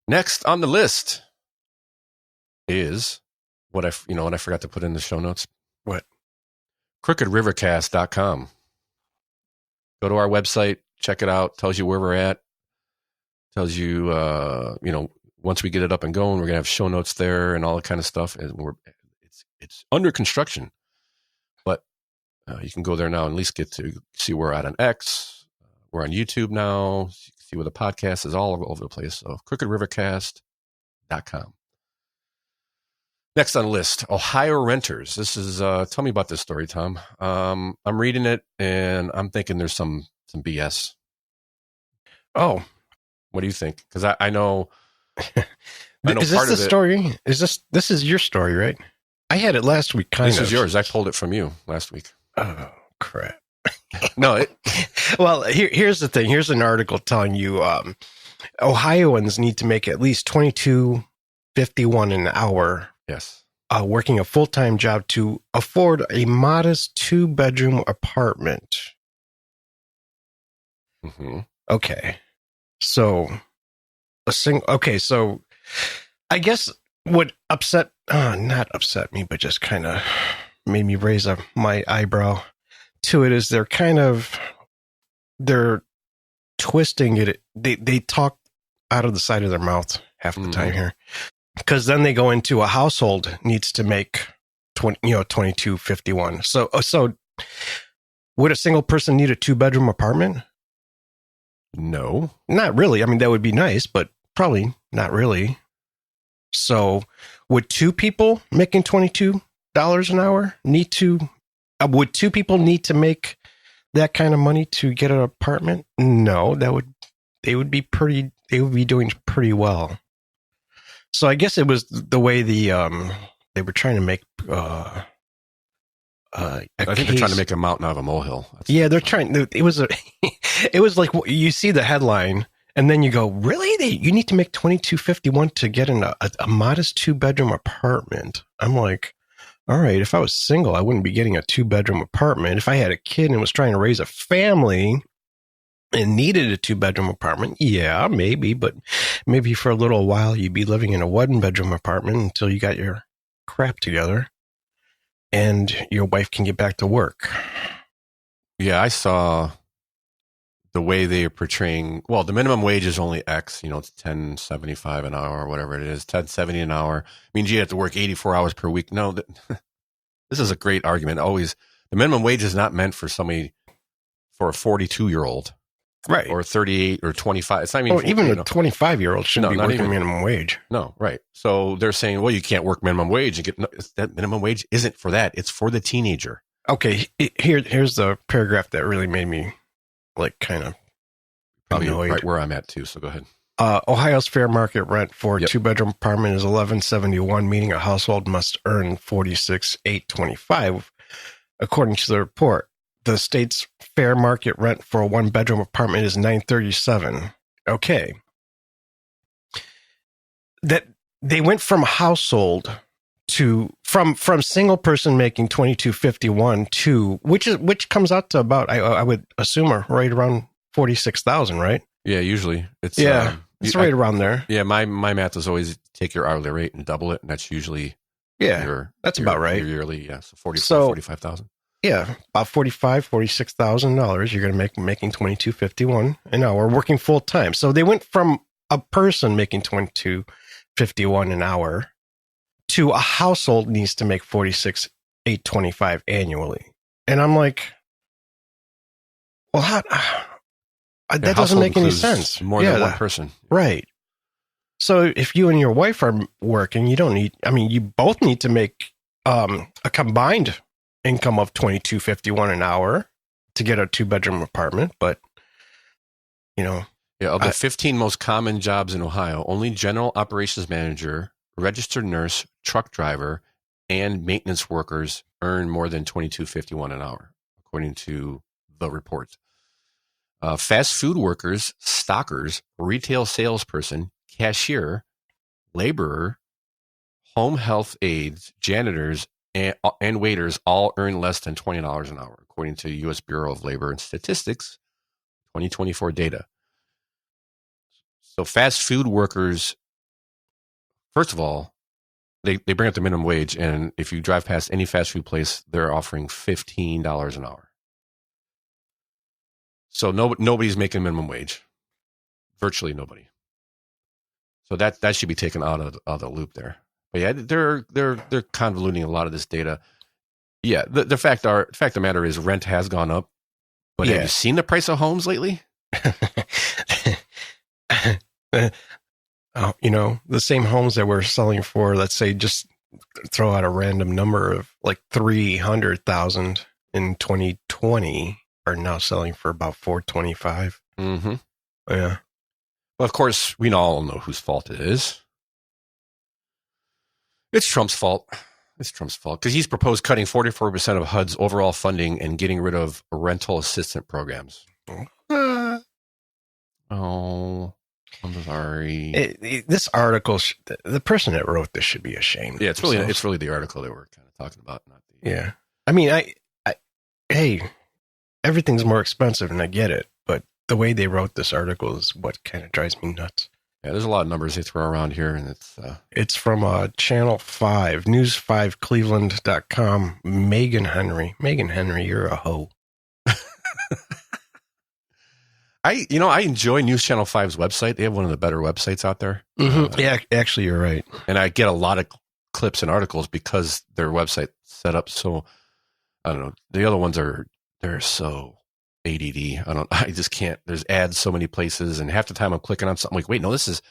[SPEAKER 1] Next on the list is what I forgot to put in the show notes.
[SPEAKER 2] What?
[SPEAKER 1] Crookedrivercast.com. Go to our website, check it out. Tells you where we're at. Tells you, once we get it up and going, we're gonna have show notes there and all that kind of stuff. And it's under construction, but you can go there now and at least get to see where we're at on X. We're on YouTube now. You can see where the podcast is all over the place. So crookedrivercast.com. Next on the list, Ohio renters. This is tell me about this story, Tom. I'm reading it and I'm thinking there's some BS.
[SPEAKER 2] Oh,
[SPEAKER 1] what do you think? Because I know.
[SPEAKER 2] Is this the story? This is your story, right? I had it last week.
[SPEAKER 1] This is yours. I pulled it from you last week.
[SPEAKER 2] Oh crap!
[SPEAKER 1] No.
[SPEAKER 2] Well, here's the thing. Here's an article telling you Ohioans need to make at least $22.51 an hour.
[SPEAKER 1] Yes.
[SPEAKER 2] Working a full-time job to afford a modest 2-bedroom apartment.
[SPEAKER 1] Mm-hmm.
[SPEAKER 2] Okay. So I guess what not upset me, but just kind of made me raise my eyebrow to it is they're twisting it. They talk out of the side of their mouth half the time here. because then they go into a household needs to make $22.51. So would a single person need a 2-bedroom apartment?
[SPEAKER 1] No,
[SPEAKER 2] not really. I mean, that would be nice, but probably not really. So would 2 people making $22 an hour need to, would 2 people need to make that kind of money to get an apartment? No, they would be doing pretty well. So I guess it was the way they were trying to make,
[SPEAKER 1] I think they're trying to make a mountain out of a molehill.
[SPEAKER 2] They're trying. It was like you see the headline, and then you go, "Really? You need to make $22.51 to get in a modest 2-bedroom apartment?" I'm like, "All right. If I was single, I wouldn't be getting a 2-bedroom apartment. If I had a kid and was trying to raise a family and needed a 2-bedroom apartment, yeah, maybe. But maybe for a little while, you'd be living in a 1-bedroom apartment until you got your crap together." And your wife can get back to work.
[SPEAKER 1] Yeah, I saw the way they are portraying. Well, the minimum wage is only X. It's $10.75 an hour or whatever it is. $10.70 an hour means you have to work 84 hours per week. No, this is a great argument. Always, the minimum wage is not meant for somebody, for a 42-year-old,
[SPEAKER 2] right,
[SPEAKER 1] or 38 or 25. It's not even
[SPEAKER 2] a 25-year-old shouldn't be working minimum wage.
[SPEAKER 1] No, right. So they're saying, well, you can't work minimum wage and get that. Minimum wage isn't for that. It's for the teenager.
[SPEAKER 2] Okay, here's the paragraph that really made me kind of
[SPEAKER 1] probably
[SPEAKER 2] annoyed.
[SPEAKER 1] Right where I'm at too. So go ahead.
[SPEAKER 2] Ohio's fair market rent for a 2-bedroom apartment is $11.71, meaning a household must earn $46,825, according to the report. The state's fair market rent for a 1-bedroom apartment is $937. Okay. That they went from household to from single person making $22.51 to which comes out to about I would assume right around $46,000, right?
[SPEAKER 1] Yeah, usually it's
[SPEAKER 2] it's right around there.
[SPEAKER 1] Yeah, my math is always take your hourly rate and double it, and that's usually
[SPEAKER 2] that's about right.
[SPEAKER 1] Your yearly, so $45,000.
[SPEAKER 2] Yeah, about $46,000 you're going to making $22.51 an hour working full time. So they went from a person making $22.51 an hour to a household needs to make $46,825 annually. And I'm like, well, that doesn't make any sense.
[SPEAKER 1] More than one person.
[SPEAKER 2] Right. So if you and your wife are working, you don't need, you both need to make a combined income of $22.51 an hour to get a 2-bedroom apartment. But,
[SPEAKER 1] of the 15 most common jobs in Ohio, only general operations manager, registered nurse, truck driver, and maintenance workers earn more than $22.51 an hour, according to the report. Fast food workers, stockers, retail salesperson, cashier, laborer, home health aides, janitors, and waiters all earn less than $20 an hour, according to U.S. Bureau of Labor and Statistics 2024 data. So fast food workers, first of all, they bring up the minimum wage, and if you drive past any fast food place, they're offering $15 an hour. So nobody's making minimum wage, virtually nobody. So that should be taken out of the loop there. But yeah, they're convoluting a lot of this data. Yeah, the fact of the matter is rent has gone up. But have you seen the price of homes lately?
[SPEAKER 2] The same homes that we're selling for, let's say, just throw out a random number of like 300,000 in 2020 are now selling for about 425.
[SPEAKER 1] Mm-hmm.
[SPEAKER 2] Yeah.
[SPEAKER 1] Well, of course, we all know whose fault it is. It's Trump's fault. It's Trump's fault because he's proposed cutting 44% of HUD's overall funding and getting rid of rental assistant programs. Oh, I'm sorry.
[SPEAKER 2] This article, the person that wrote this should be ashamed.
[SPEAKER 1] Yeah, it's really the article that we're kind of talking about. Not the,
[SPEAKER 2] yeah. I mean, hey, everything's more expensive, and I get it, but the way they wrote this article is what kind of drives me nuts.
[SPEAKER 1] Yeah, there's a lot of numbers they throw around here, and
[SPEAKER 2] it's from Channel 5, News5Cleveland.com. Megan Henry. Megan Henry, you're a hoe.
[SPEAKER 1] I enjoy News Channel 5's website. They have one of the better websites out there.
[SPEAKER 2] Mm-hmm. Yeah, actually, you're right.
[SPEAKER 1] And I get a lot of clips and articles because their website set up so, I don't know. The other ones they're so ADD. I just can't. There's ads so many places, and half the time I'm clicking on something like, wait, no, this is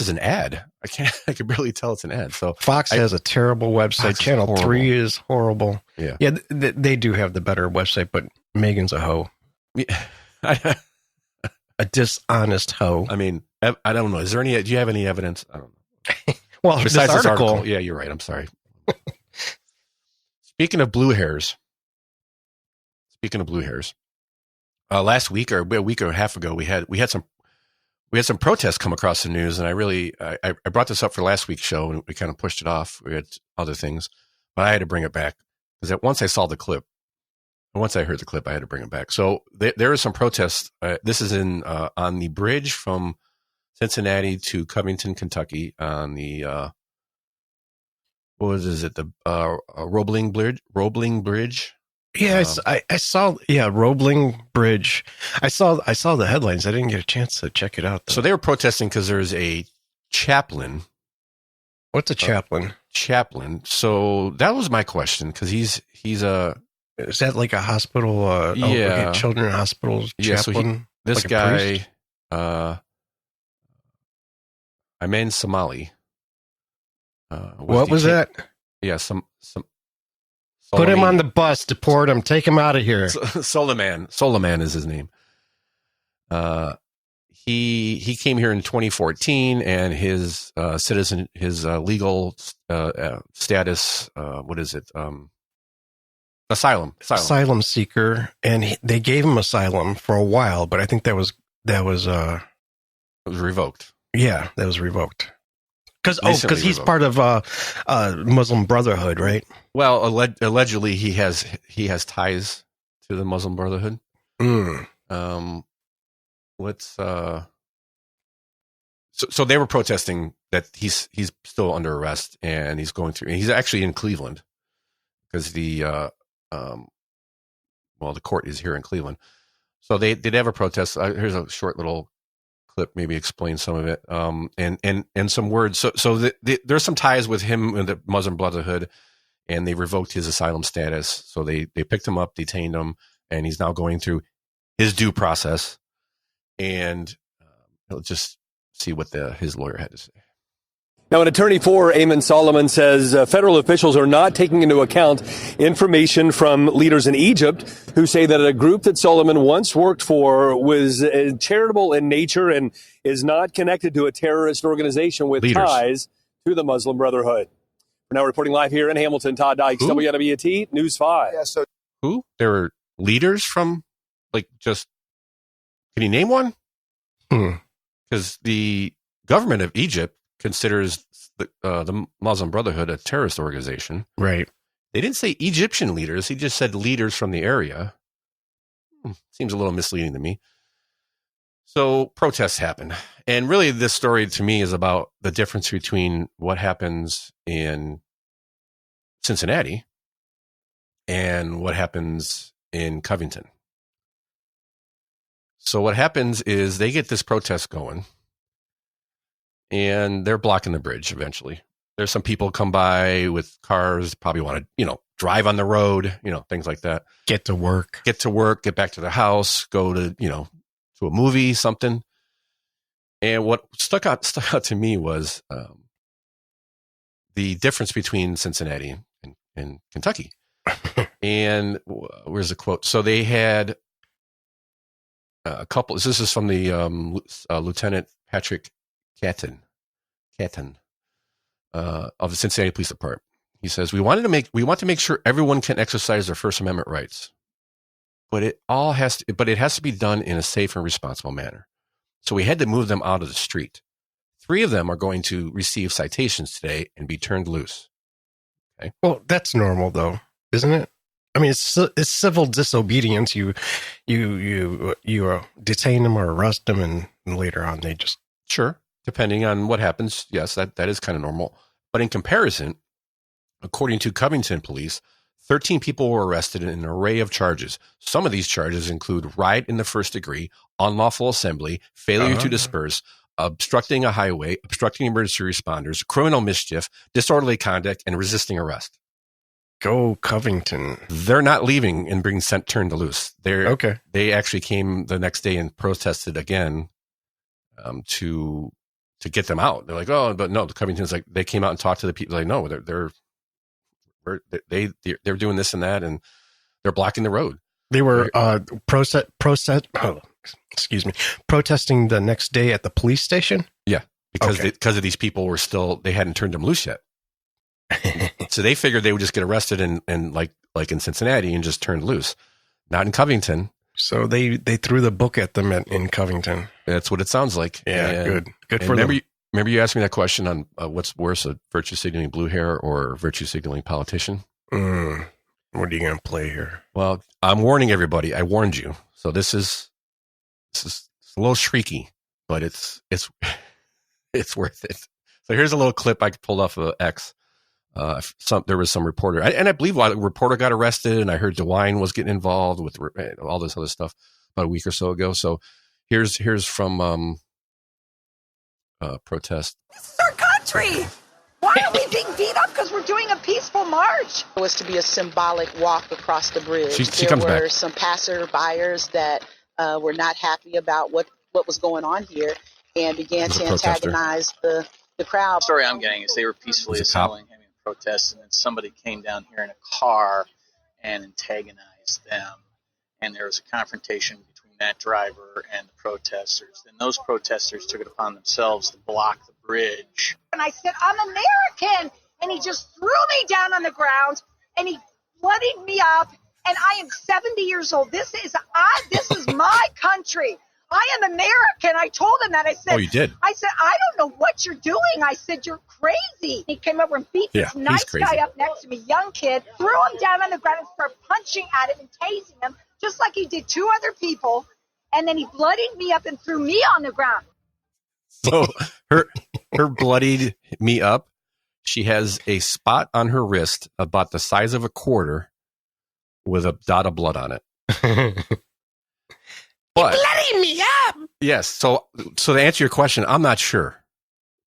[SPEAKER 1] an ad. I can barely tell it's an ad. So
[SPEAKER 2] Fox has a terrible website. Channel 3 is horrible.
[SPEAKER 1] Yeah.
[SPEAKER 2] Yeah, they do have the better website, but Megan's a hoe.
[SPEAKER 1] Yeah.
[SPEAKER 2] A dishonest hoe.
[SPEAKER 1] I mean, I don't know. Do you have any evidence? I don't know.
[SPEAKER 2] Well,
[SPEAKER 1] besides
[SPEAKER 2] this article.
[SPEAKER 1] Yeah, you're right. I'm sorry. Speaking of blue hairs, last week or a week or a half ago, we had some protests come across the news, and I brought this up for last week's show, and we kind of pushed it off. We had other things, but I had to bring it back because once I saw the clip, and once I heard the clip, I had to bring it back. So there is some protests. This is on the bridge from Cincinnati to Covington, Kentucky, on the the Roebling Bridge.
[SPEAKER 2] Yeah, I saw. Yeah, Roebling Bridge. I saw the headlines. I didn't get a chance to check it out, though.
[SPEAKER 1] So they were protesting because there's a chaplain.
[SPEAKER 2] What's a chaplain?
[SPEAKER 1] Chaplain. So that was my question, because he's a.
[SPEAKER 2] Is that like a hospital?
[SPEAKER 1] Yeah,
[SPEAKER 2] children's hospital chaplain.
[SPEAKER 1] So this like guy, Ayman Somali.
[SPEAKER 2] What was that?
[SPEAKER 1] Yeah, some.
[SPEAKER 2] Put him on the bus, deport him, take him out of here.
[SPEAKER 1] Soliman is his name. He came here in 2014, and his legal status, what is it? Asylum
[SPEAKER 2] seeker, and they gave him asylum for a while, but I think that was
[SPEAKER 1] revoked.
[SPEAKER 2] Yeah, that was revoked. Because he's part of Muslim Brotherhood, right?
[SPEAKER 1] Well, allegedly he has ties to the Muslim Brotherhood. So they were protesting that he's still under arrest, and he's going through. And he's actually in Cleveland because the court is here in Cleveland. So they did have a protest. Here's a short little clip, maybe explain some of it, and some words. So there's some ties with him and the Muslim Brotherhood, and they revoked his asylum status. So they picked him up, detained him, and he's now going through his due process. And let's just see what his lawyer had to say.
[SPEAKER 16] Now, an attorney for Ayman Solomon says federal officials are not taking into account information from leaders in Egypt who say that a group that Solomon once worked for was charitable in nature and is not connected to a terrorist organization with ties to the Muslim Brotherhood. We're now reporting live here in Hamilton. Todd Dykes, WNWT News 5.
[SPEAKER 1] Yeah, so who? There were leaders from, can you name one? Because the government of Egypt considers the Muslim Brotherhood a terrorist organization.
[SPEAKER 2] Right.
[SPEAKER 1] They didn't say Egyptian leaders. He just said leaders from the area. Seems a little misleading to me. So protests happen. And really this story to me is about the difference between what happens in Cincinnati and what happens in Covington. So what happens is they get this protest going, and they're blocking the bridge eventually. There's some people come by with cars, probably want to, drive on the road, things like that.
[SPEAKER 2] Get to work,
[SPEAKER 1] get back to their house, go to, to a movie, something. And what stuck out to me was the difference between Cincinnati and Kentucky. And where's the quote? So they had a couple. This is from the Lieutenant Patrick Catton of the Cincinnati Police Department. He says, we want to make sure everyone can exercise their First Amendment rights, but it has to be done in a safe and responsible manner. So we had to move them out of the street. 3 of them are going to receive citations today and be turned loose. Okay.
[SPEAKER 2] Well, that's normal though, isn't it? I mean, it's civil disobedience. You detain them or arrest them, and later on they just
[SPEAKER 1] sure. Depending on what happens, yes, that is kind of normal. But in comparison, according to Covington police, 13 people were arrested in an array of charges. Some of these charges include riot in the first degree, unlawful assembly, failure to disperse, obstructing a highway, obstructing emergency responders, criminal mischief, disorderly conduct, and resisting arrest.
[SPEAKER 2] Go Covington.
[SPEAKER 1] They're not leaving and being turned loose.
[SPEAKER 2] Okay.
[SPEAKER 1] They actually came the next day and protested again to get them out. They're like, oh, but no, the Covington's like, they came out and talked to the people. Like, no, they're doing this and that, and they're blocking the road.
[SPEAKER 2] They were protesting the next day at the police station.
[SPEAKER 1] Yeah, because of these people were still, they hadn't turned them loose yet. So they figured they would just get arrested and like in Cincinnati and just turned loose. Not in Covington.
[SPEAKER 2] So they threw the book at them in Covington.
[SPEAKER 1] That's what it sounds like.
[SPEAKER 2] Yeah, good for them.
[SPEAKER 1] Remember you asked me that question on what's worse, a virtue signaling blue hair or a virtue signaling politician?
[SPEAKER 2] What are you going to play here?
[SPEAKER 1] Well, I'm warning everybody. I warned you. So this is a little shrieky, but it's worth it. So here's a little clip I pulled off of X. There was some reporter, and I believe a reporter got arrested, and I heard DeWine was getting involved with all this other stuff about a week or so ago. So here's from protest.
[SPEAKER 17] This is our country. Why are we being beat up because we're doing a peaceful march? It was to be a symbolic walk across the bridge.
[SPEAKER 1] She comes back.
[SPEAKER 17] There were some passerbyers that were not happy about what was going on here and began to antagonize the crowd.
[SPEAKER 18] The story I'm getting is they were peacefully assembling, having a protest, and then somebody came down here in a car and antagonized them. And there was a confrontation between that driver and the protesters. Then those protesters took it upon themselves to block the bridge.
[SPEAKER 17] And I said, I'm American. And he just threw me down on the ground and he bloodied me up. And I am 70 years old. This is my country. I am American. I told him that. I said,
[SPEAKER 1] oh, you did?
[SPEAKER 17] I said, I don't know what you're doing. I said, you're crazy. He came over and beat this nice guy up next to me, young kid, threw him down on the ground and started punching at him and tasing him, just like he did two other people. And then he bloodied me up and threw me on the ground.
[SPEAKER 1] So her bloodied me up. She has a spot on her wrist about the size of a quarter with a dot of blood on it. But
[SPEAKER 17] bloodied me up.
[SPEAKER 1] Yes. So to answer your question, I'm not sure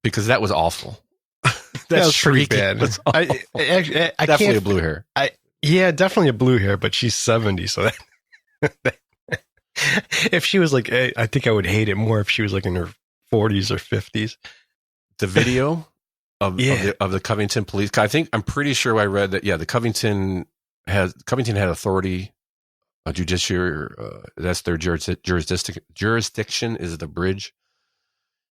[SPEAKER 1] because that was awful.
[SPEAKER 2] That was pretty bad. I
[SPEAKER 1] definitely a blue hair.
[SPEAKER 2] Yeah, definitely a blue hair, but she's 70. So if she was like, I think I would hate it more if she was like in her 40s or 50s.
[SPEAKER 1] The video of the Covington police. I'm pretty sure I read that. Yeah, the Covington had authority, a judiciary. That's their jurisdiction is the bridge.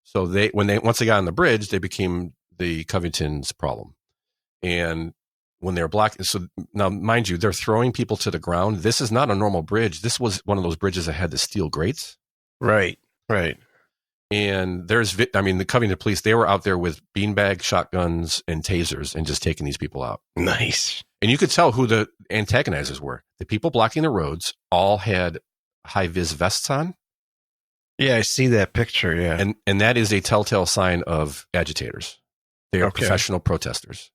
[SPEAKER 1] So once they got on the bridge, they became the Covington's problem. And when they were blocking, so now mind you, they're throwing people to the ground. This is not a normal bridge. This was one of those bridges that had the steel grates.
[SPEAKER 2] Right.
[SPEAKER 1] And the Covington police, they were out there with beanbag shotguns and tasers and just taking these people out.
[SPEAKER 2] Nice.
[SPEAKER 1] And you could tell who the antagonizers were. The people blocking the roads all had high-vis vests on.
[SPEAKER 2] Yeah, I see that picture, yeah.
[SPEAKER 1] And that is a telltale sign of agitators. They are professional protesters.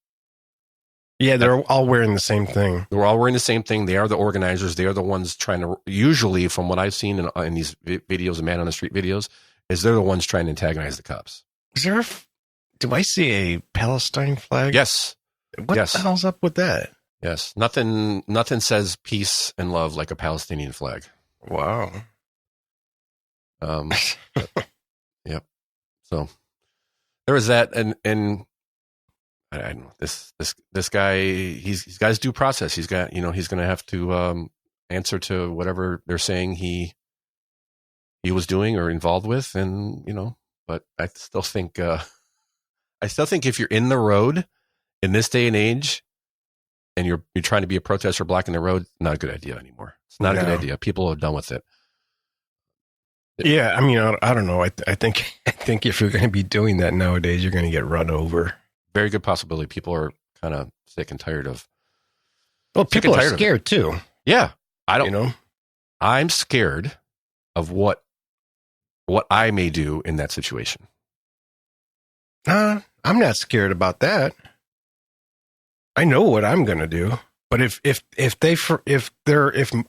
[SPEAKER 2] Yeah, they're all wearing the same thing.
[SPEAKER 1] They're all wearing the same thing. They are the organizers. They are the ones trying to, usually from what I've seen in these videos, the man on the street videos, is they're the ones trying to antagonize the cops.
[SPEAKER 2] Do I see a Palestine flag?
[SPEAKER 1] Yes.
[SPEAKER 2] What the hell's up with that?
[SPEAKER 1] Yes. Nothing says peace and love like a Palestinian flag.
[SPEAKER 2] Wow.
[SPEAKER 1] Yep. So there was that, and I don't know, this guy, he's got his due process. He's got, he's going to have to answer to whatever they're saying he was doing or involved with, and but I still think if you're in the road in this day and age, and you're trying to be a protester blocking the road, not a good idea anymore. It's not a good idea. People are done with it.
[SPEAKER 2] Yeah, I mean, I don't know. I think if you're going to be doing that nowadays, you're going to get run over.
[SPEAKER 1] Very good possibility. People are kind of sick and tired of.
[SPEAKER 2] Well, people are scared too.
[SPEAKER 1] Yeah, I'm scared of what I may do in that situation.
[SPEAKER 2] I'm not scared about that. I know what I'm going to do. But if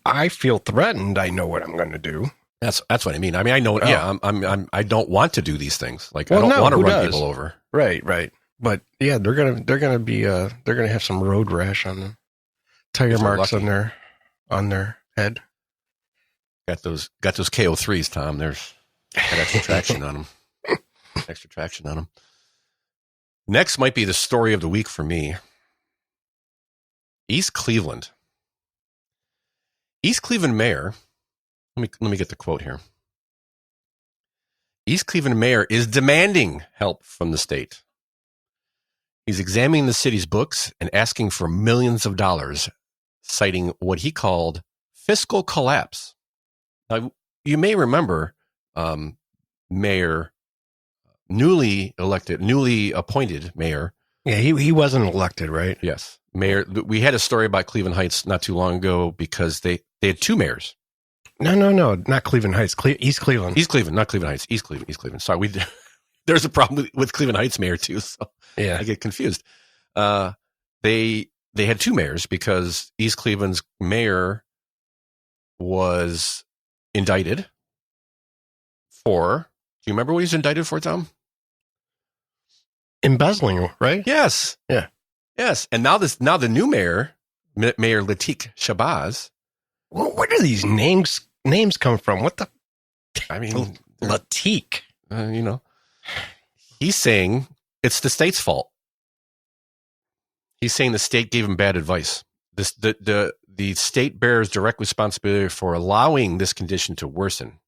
[SPEAKER 2] I feel threatened, I know what I'm going to do.
[SPEAKER 1] That's what I mean. I mean, I know. Oh. Yeah, I don't want to do these things. Like, I don't want to run people over.
[SPEAKER 2] Right. But yeah, they're gonna have some road rash on them, tire marks on their head.
[SPEAKER 1] Got those KO3s, Tom. There's got extra traction on them. Next might be the story of the week for me. East Cleveland mayor. Let me get the quote here. East Cleveland mayor is demanding help from the state. He's examining the city's books and asking for millions of dollars, citing what he called fiscal collapse. Now, you may remember mayor, newly appointed mayor.
[SPEAKER 2] Yeah, he wasn't elected, right?
[SPEAKER 1] Yes. Mayor. We had a story about Cleveland Heights not too long ago because they had two mayors.
[SPEAKER 2] No, not Cleveland Heights. East Cleveland.
[SPEAKER 1] East Cleveland, not Cleveland Heights. East Cleveland. Sorry, there's a problem with Cleveland Heights mayor too, so yeah, I get confused. They had two mayors because East Cleveland's mayor was indicted for. Do you remember what he was indicted for, Tom?
[SPEAKER 2] Embezzling, right?
[SPEAKER 1] Yes.
[SPEAKER 2] Yeah.
[SPEAKER 1] Yes. And now the new mayor, Mayor Latik Shabazz.
[SPEAKER 2] Well, where do these names come from? What the?
[SPEAKER 1] I mean,
[SPEAKER 2] Latik.
[SPEAKER 1] He's saying it's the state's fault. He's saying the state gave him bad advice. The state bears direct responsibility for allowing this condition to worsen.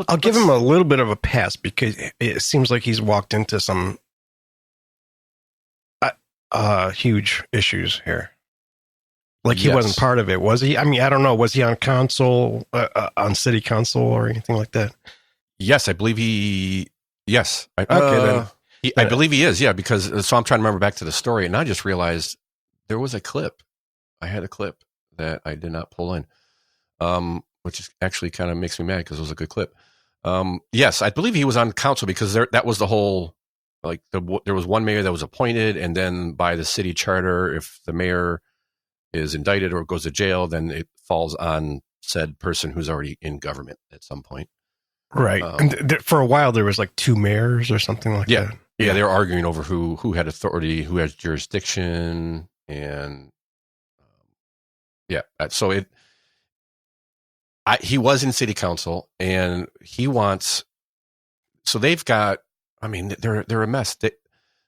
[SPEAKER 2] I'll give him a little bit of a pass because it seems like he's walked into some huge issues here. Like he wasn't part of it, was he? I mean, I don't know. Was he on council, on city council, or anything like that?
[SPEAKER 1] Yes, I believe he. Yes, I believe he is. Yeah, because so I'm trying to remember back to the story, and I just realized there was a clip. I had a clip that I did not pull in, which is actually kind of makes me mad because it was a good clip. Yes, I believe he was on council because that was the whole. Like there was one mayor that was appointed, and then by the city charter, if the mayor is indicted or goes to jail, then it falls on said person who's already in government at some point.
[SPEAKER 2] Right. And for a while, there was like two mayors or something like that.
[SPEAKER 1] Yeah, they were arguing over who had authority, who has jurisdiction, and so he was in city council, and he wants. So they've got. I mean, they're a mess.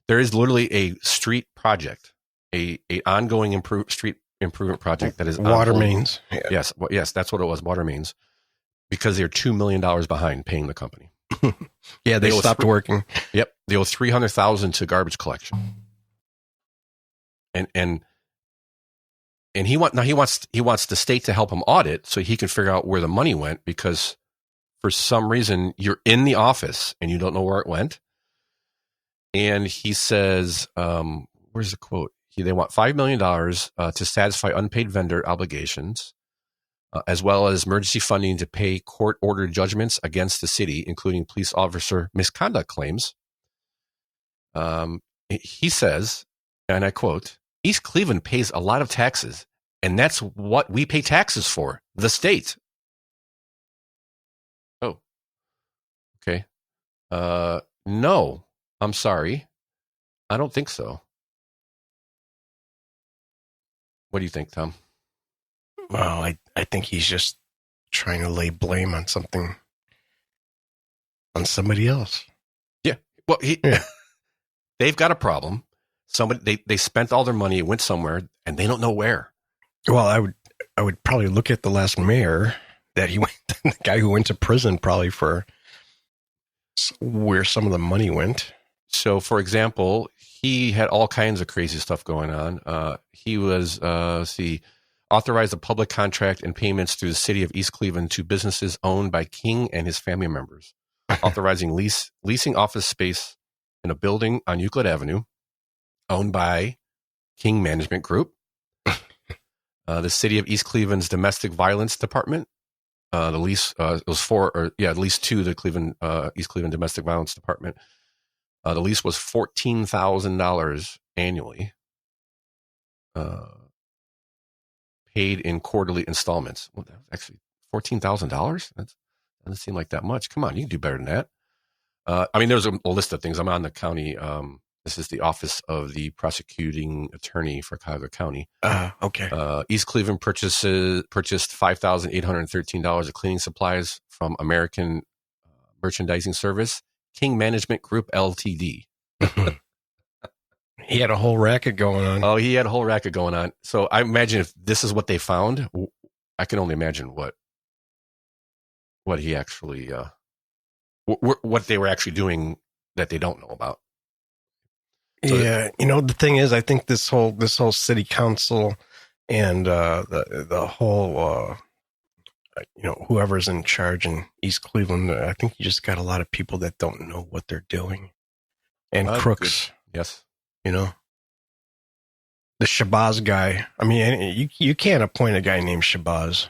[SPEAKER 1] There is literally a street project, a ongoing street improvement project that is
[SPEAKER 2] water mains.
[SPEAKER 1] Yeah. Yes, that's what it was. Water mains, because they're $2 million behind paying the company.
[SPEAKER 2] Yeah, they stopped working.
[SPEAKER 1] Yep, they owe $300,000 to garbage collection, and he wants the state to help him audit so he can figure out where the money went, because for some reason you're in the office and you don't know where it went. And he says, where's the quote? They want $5 million to satisfy unpaid vendor obligations, as well as emergency funding to pay court-ordered judgments against the city, including police officer misconduct claims. He says, and I quote, East Cleveland pays a lot of taxes, and that's what we pay taxes for, the state. Oh, okay. No, I'm sorry. I don't think so. What do you think, Tom?
[SPEAKER 2] Well, I think he's just trying to lay blame on somebody else.
[SPEAKER 1] Yeah. Well, they've got a problem. They spent all their money, it went somewhere, and they don't know where.
[SPEAKER 2] Well, I would probably look at the last mayor that he went, the guy who went to prison probably for where some of the money went.
[SPEAKER 1] So, for example, he had all kinds of crazy stuff going on. He was, authorized a public contract and payments through the city of East Cleveland to businesses owned by King and his family members, authorizing leasing office space in a building on Euclid Avenue owned by King Management Group. The city of East Cleveland's domestic violence department. The lease was at least to the East Cleveland domestic violence department. The lease was $14,000 annually. paid in quarterly installments. Well, that was actually $14,000. That doesn't seem like that much. Come on, you can do better than that. I mean, there's a list of things. I'm on the county. This is the Office of the Prosecuting Attorney for Cuyahoga County.
[SPEAKER 2] Okay.
[SPEAKER 1] East Cleveland purchased $5,813 of cleaning supplies from American Merchandising Service, King Management Group Ltd.
[SPEAKER 2] He had a whole racket going on.
[SPEAKER 1] Oh, he had a whole racket going on. So I imagine if this is what they found, I can only imagine what he actually, what they were actually doing that they don't know about.
[SPEAKER 2] So yeah, the thing is, I think this whole city council and the whole whoever's in charge in East Cleveland, I think you just got a lot of people that don't know what they're doing, and crooks.
[SPEAKER 1] Good. Yes.
[SPEAKER 2] The Shabazz guy. I mean, you can't appoint a guy named Shabazz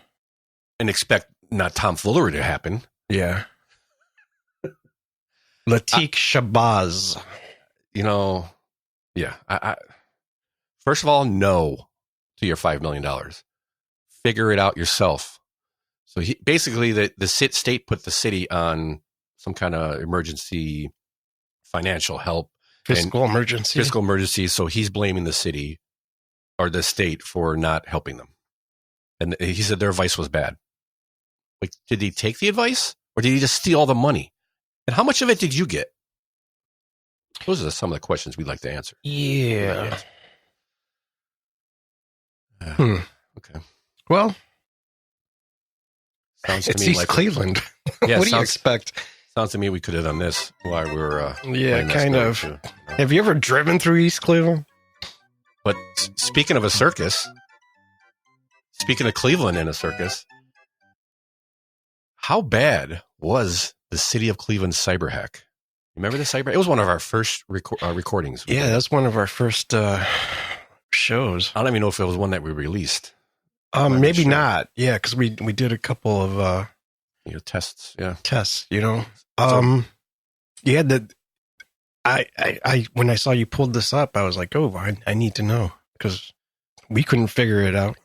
[SPEAKER 1] and expect not tomfoolery to happen.
[SPEAKER 2] Yeah. Latik Shabazz.
[SPEAKER 1] Yeah. I first of all, no to your $5 million. Figure it out yourself. So basically, the state put the city on some kind of emergency financial help.
[SPEAKER 2] Fiscal emergency.
[SPEAKER 1] So he's blaming the city or the state for not helping them. And he said their advice was bad. Like, did he take the advice or did he just steal all the money? And how much of it did you get? Those are some of the questions we'd like to answer.
[SPEAKER 2] Yeah.
[SPEAKER 1] Okay.
[SPEAKER 2] Well,
[SPEAKER 1] sounds to
[SPEAKER 2] it's
[SPEAKER 1] me
[SPEAKER 2] East
[SPEAKER 1] like
[SPEAKER 2] Cleveland.
[SPEAKER 1] Yeah,
[SPEAKER 2] what do you expect?
[SPEAKER 1] Sounds to me we could have done this while we were.
[SPEAKER 2] Kind of. Have you ever driven through East Cleveland?
[SPEAKER 1] But speaking of a circus, speaking of Cleveland and a circus, how bad was the city of Cleveland cyber hack? Remember the cyber? It was one of our first recordings.
[SPEAKER 2] Yeah, that's one of our first shows.
[SPEAKER 1] I don't even know if it was one that we released.
[SPEAKER 2] Maybe not. Yeah, because we did a couple of
[SPEAKER 1] tests. Yeah,
[SPEAKER 2] tests. Yeah. I when I saw you pulled this up, I was like, oh, I need to know because we couldn't figure it out.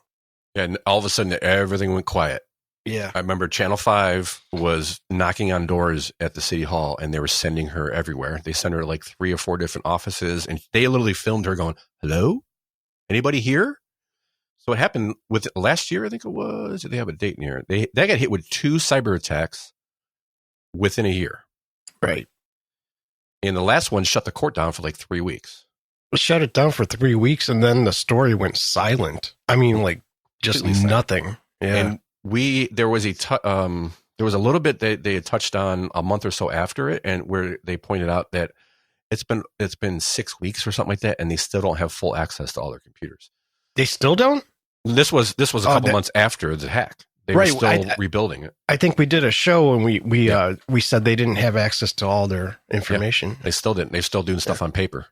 [SPEAKER 1] Yeah, and all of a sudden everything went quiet.
[SPEAKER 2] Yeah.
[SPEAKER 1] I remember Channel 5 was knocking on doors at the city hall and they were sending her everywhere. They sent her to like 3 or 4 different offices and they literally filmed her going, hello? Anybody here? So what happened with last year, I think it was, they have a date in here. They got hit with 2 cyber attacks within a year.
[SPEAKER 2] Right.
[SPEAKER 1] And the last one shut the court down for like 3 weeks.
[SPEAKER 2] Shut it down for 3 weeks and then the story went silent. I mean, like just nothing. Yeah.
[SPEAKER 1] And there was a little bit that they had touched on a month or so after it, and where they pointed out that it's been 6 weeks or something like that, and they still don't have full access to all their computers.
[SPEAKER 2] They still don't?
[SPEAKER 1] This was a couple months after the hack. They were still rebuilding it.
[SPEAKER 2] I think we did a show and we said they didn't have access to all their information.
[SPEAKER 1] Yeah, they still didn't. They're still doing stuff on paper.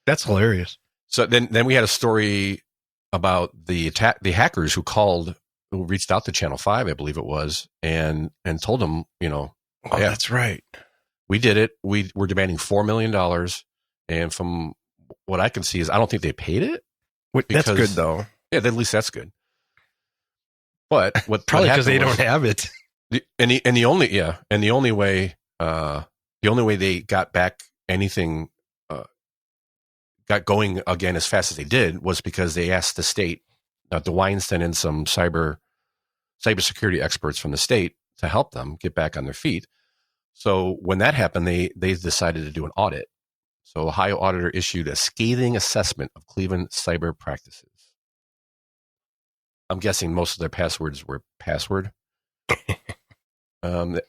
[SPEAKER 2] That's hilarious.
[SPEAKER 1] So then we had a story about the hackers who reached out to Channel 5, I believe it was, and told them,
[SPEAKER 2] that's right.
[SPEAKER 1] We did it. We're demanding $4 million. And from what I can see is I don't think they paid it.
[SPEAKER 2] That's good though.
[SPEAKER 1] Yeah, at least that's good. But
[SPEAKER 2] probably because they don't have it.
[SPEAKER 1] The only way they got back anything, got going again as fast as they did was because they asked the state, DeWine sent in some cybersecurity experts from the state to help them get back on their feet. So when that happened, they decided to do an audit. So Ohio auditor issued a scathing assessment of Cleveland cyber practices. I'm guessing most of their passwords were password.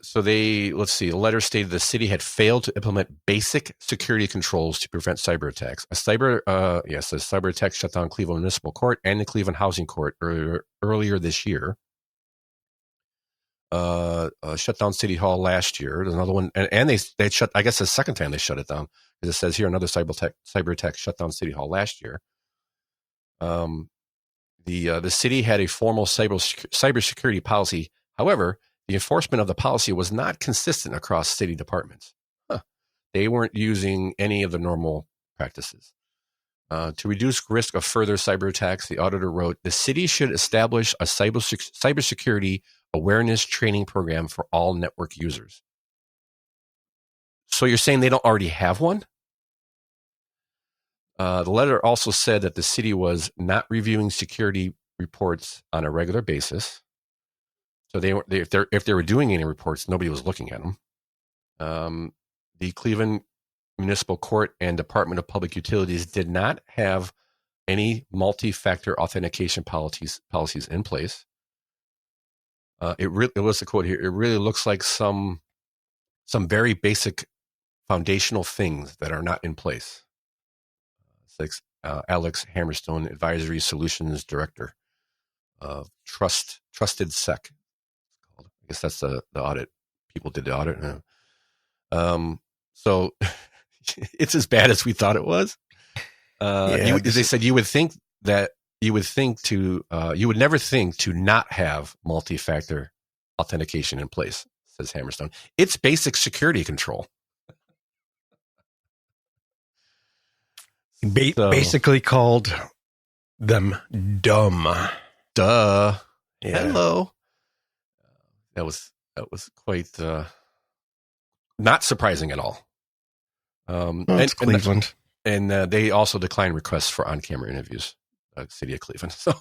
[SPEAKER 1] So let's see. A letter stated the city had failed to implement basic security controls to prevent cyber attacks. A cyber attack shut down Cleveland Municipal Court and the Cleveland Housing Court earlier this year. Shut down City Hall last year. There's another one, and they shut. I guess the second time they shut it down, because it says here another cyber attack shut down City Hall last year. The city had a formal cybersecurity policy. However, the enforcement of the policy was not consistent across city departments. They weren't using any of the normal practices. To reduce risk of further cyber attacks, the auditor wrote, the city should establish a cybersecurity awareness training program for all network users. So you're saying they don't already have one? The letter also said that the city was not reviewing security reports on a regular basis. So if they were doing any reports, nobody was looking at them. The Cleveland Municipal Court and Department of Public Utilities did not have any multi-factor authentication policies in place. It was a quote here. It really looks like some very basic foundational things that are not in place. Alex Hammerstone, Advisory Solutions Director of Trusted Sec. I guess that's the audit. People did the audit. So it's as bad as we thought it was. They said you would never think to not have multi-factor authentication in place, says Hammerstone. It's basic security control.
[SPEAKER 2] Basically called them dumb.
[SPEAKER 1] Duh.
[SPEAKER 2] Yeah.
[SPEAKER 1] Hello. That was quite not surprising at all.
[SPEAKER 2] It's Cleveland.
[SPEAKER 1] And they also declined requests for on-camera interviews, City of Cleveland. So,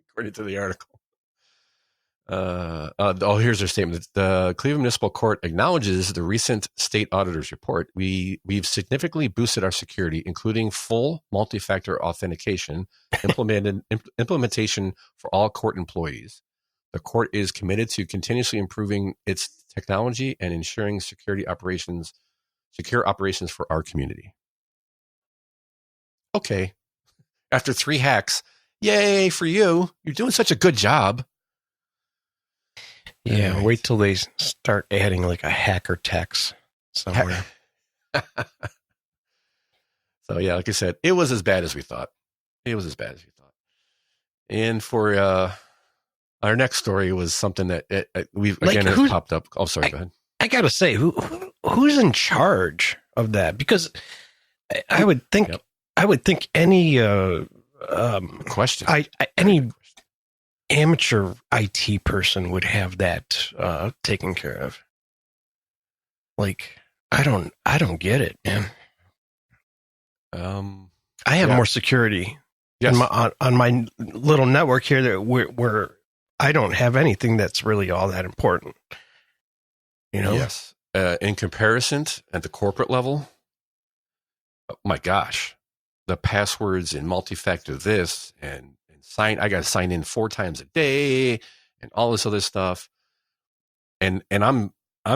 [SPEAKER 1] according to the article. Here's their statement. The Cleveland Municipal Court acknowledges the recent state auditor's report. We've significantly boosted our security, including full multi-factor authentication implementation for all court employees. The court is committed to continuously improving its technology and ensuring secure operations for our community. Okay. After 3 hacks, yay for you. You're doing such a good job.
[SPEAKER 2] Yeah, right. Wait till they start adding like a hacker tax somewhere.
[SPEAKER 1] So yeah, like I said, it was as bad as we thought. And for our next story was something that has popped up. Oh, sorry, go ahead.
[SPEAKER 2] I gotta say, who's in charge of that? Because I would think any
[SPEAKER 1] question,
[SPEAKER 2] any amateur IT person would have that taken care of. Like, I don't get it, man. I have more security on my little network here that where I don't have anything that's really all that important. You know?
[SPEAKER 1] Yes. In comparison at the corporate level, oh my gosh, the passwords and multi-factor this and I got to sign in 4 times a day and all this other stuff. And I'm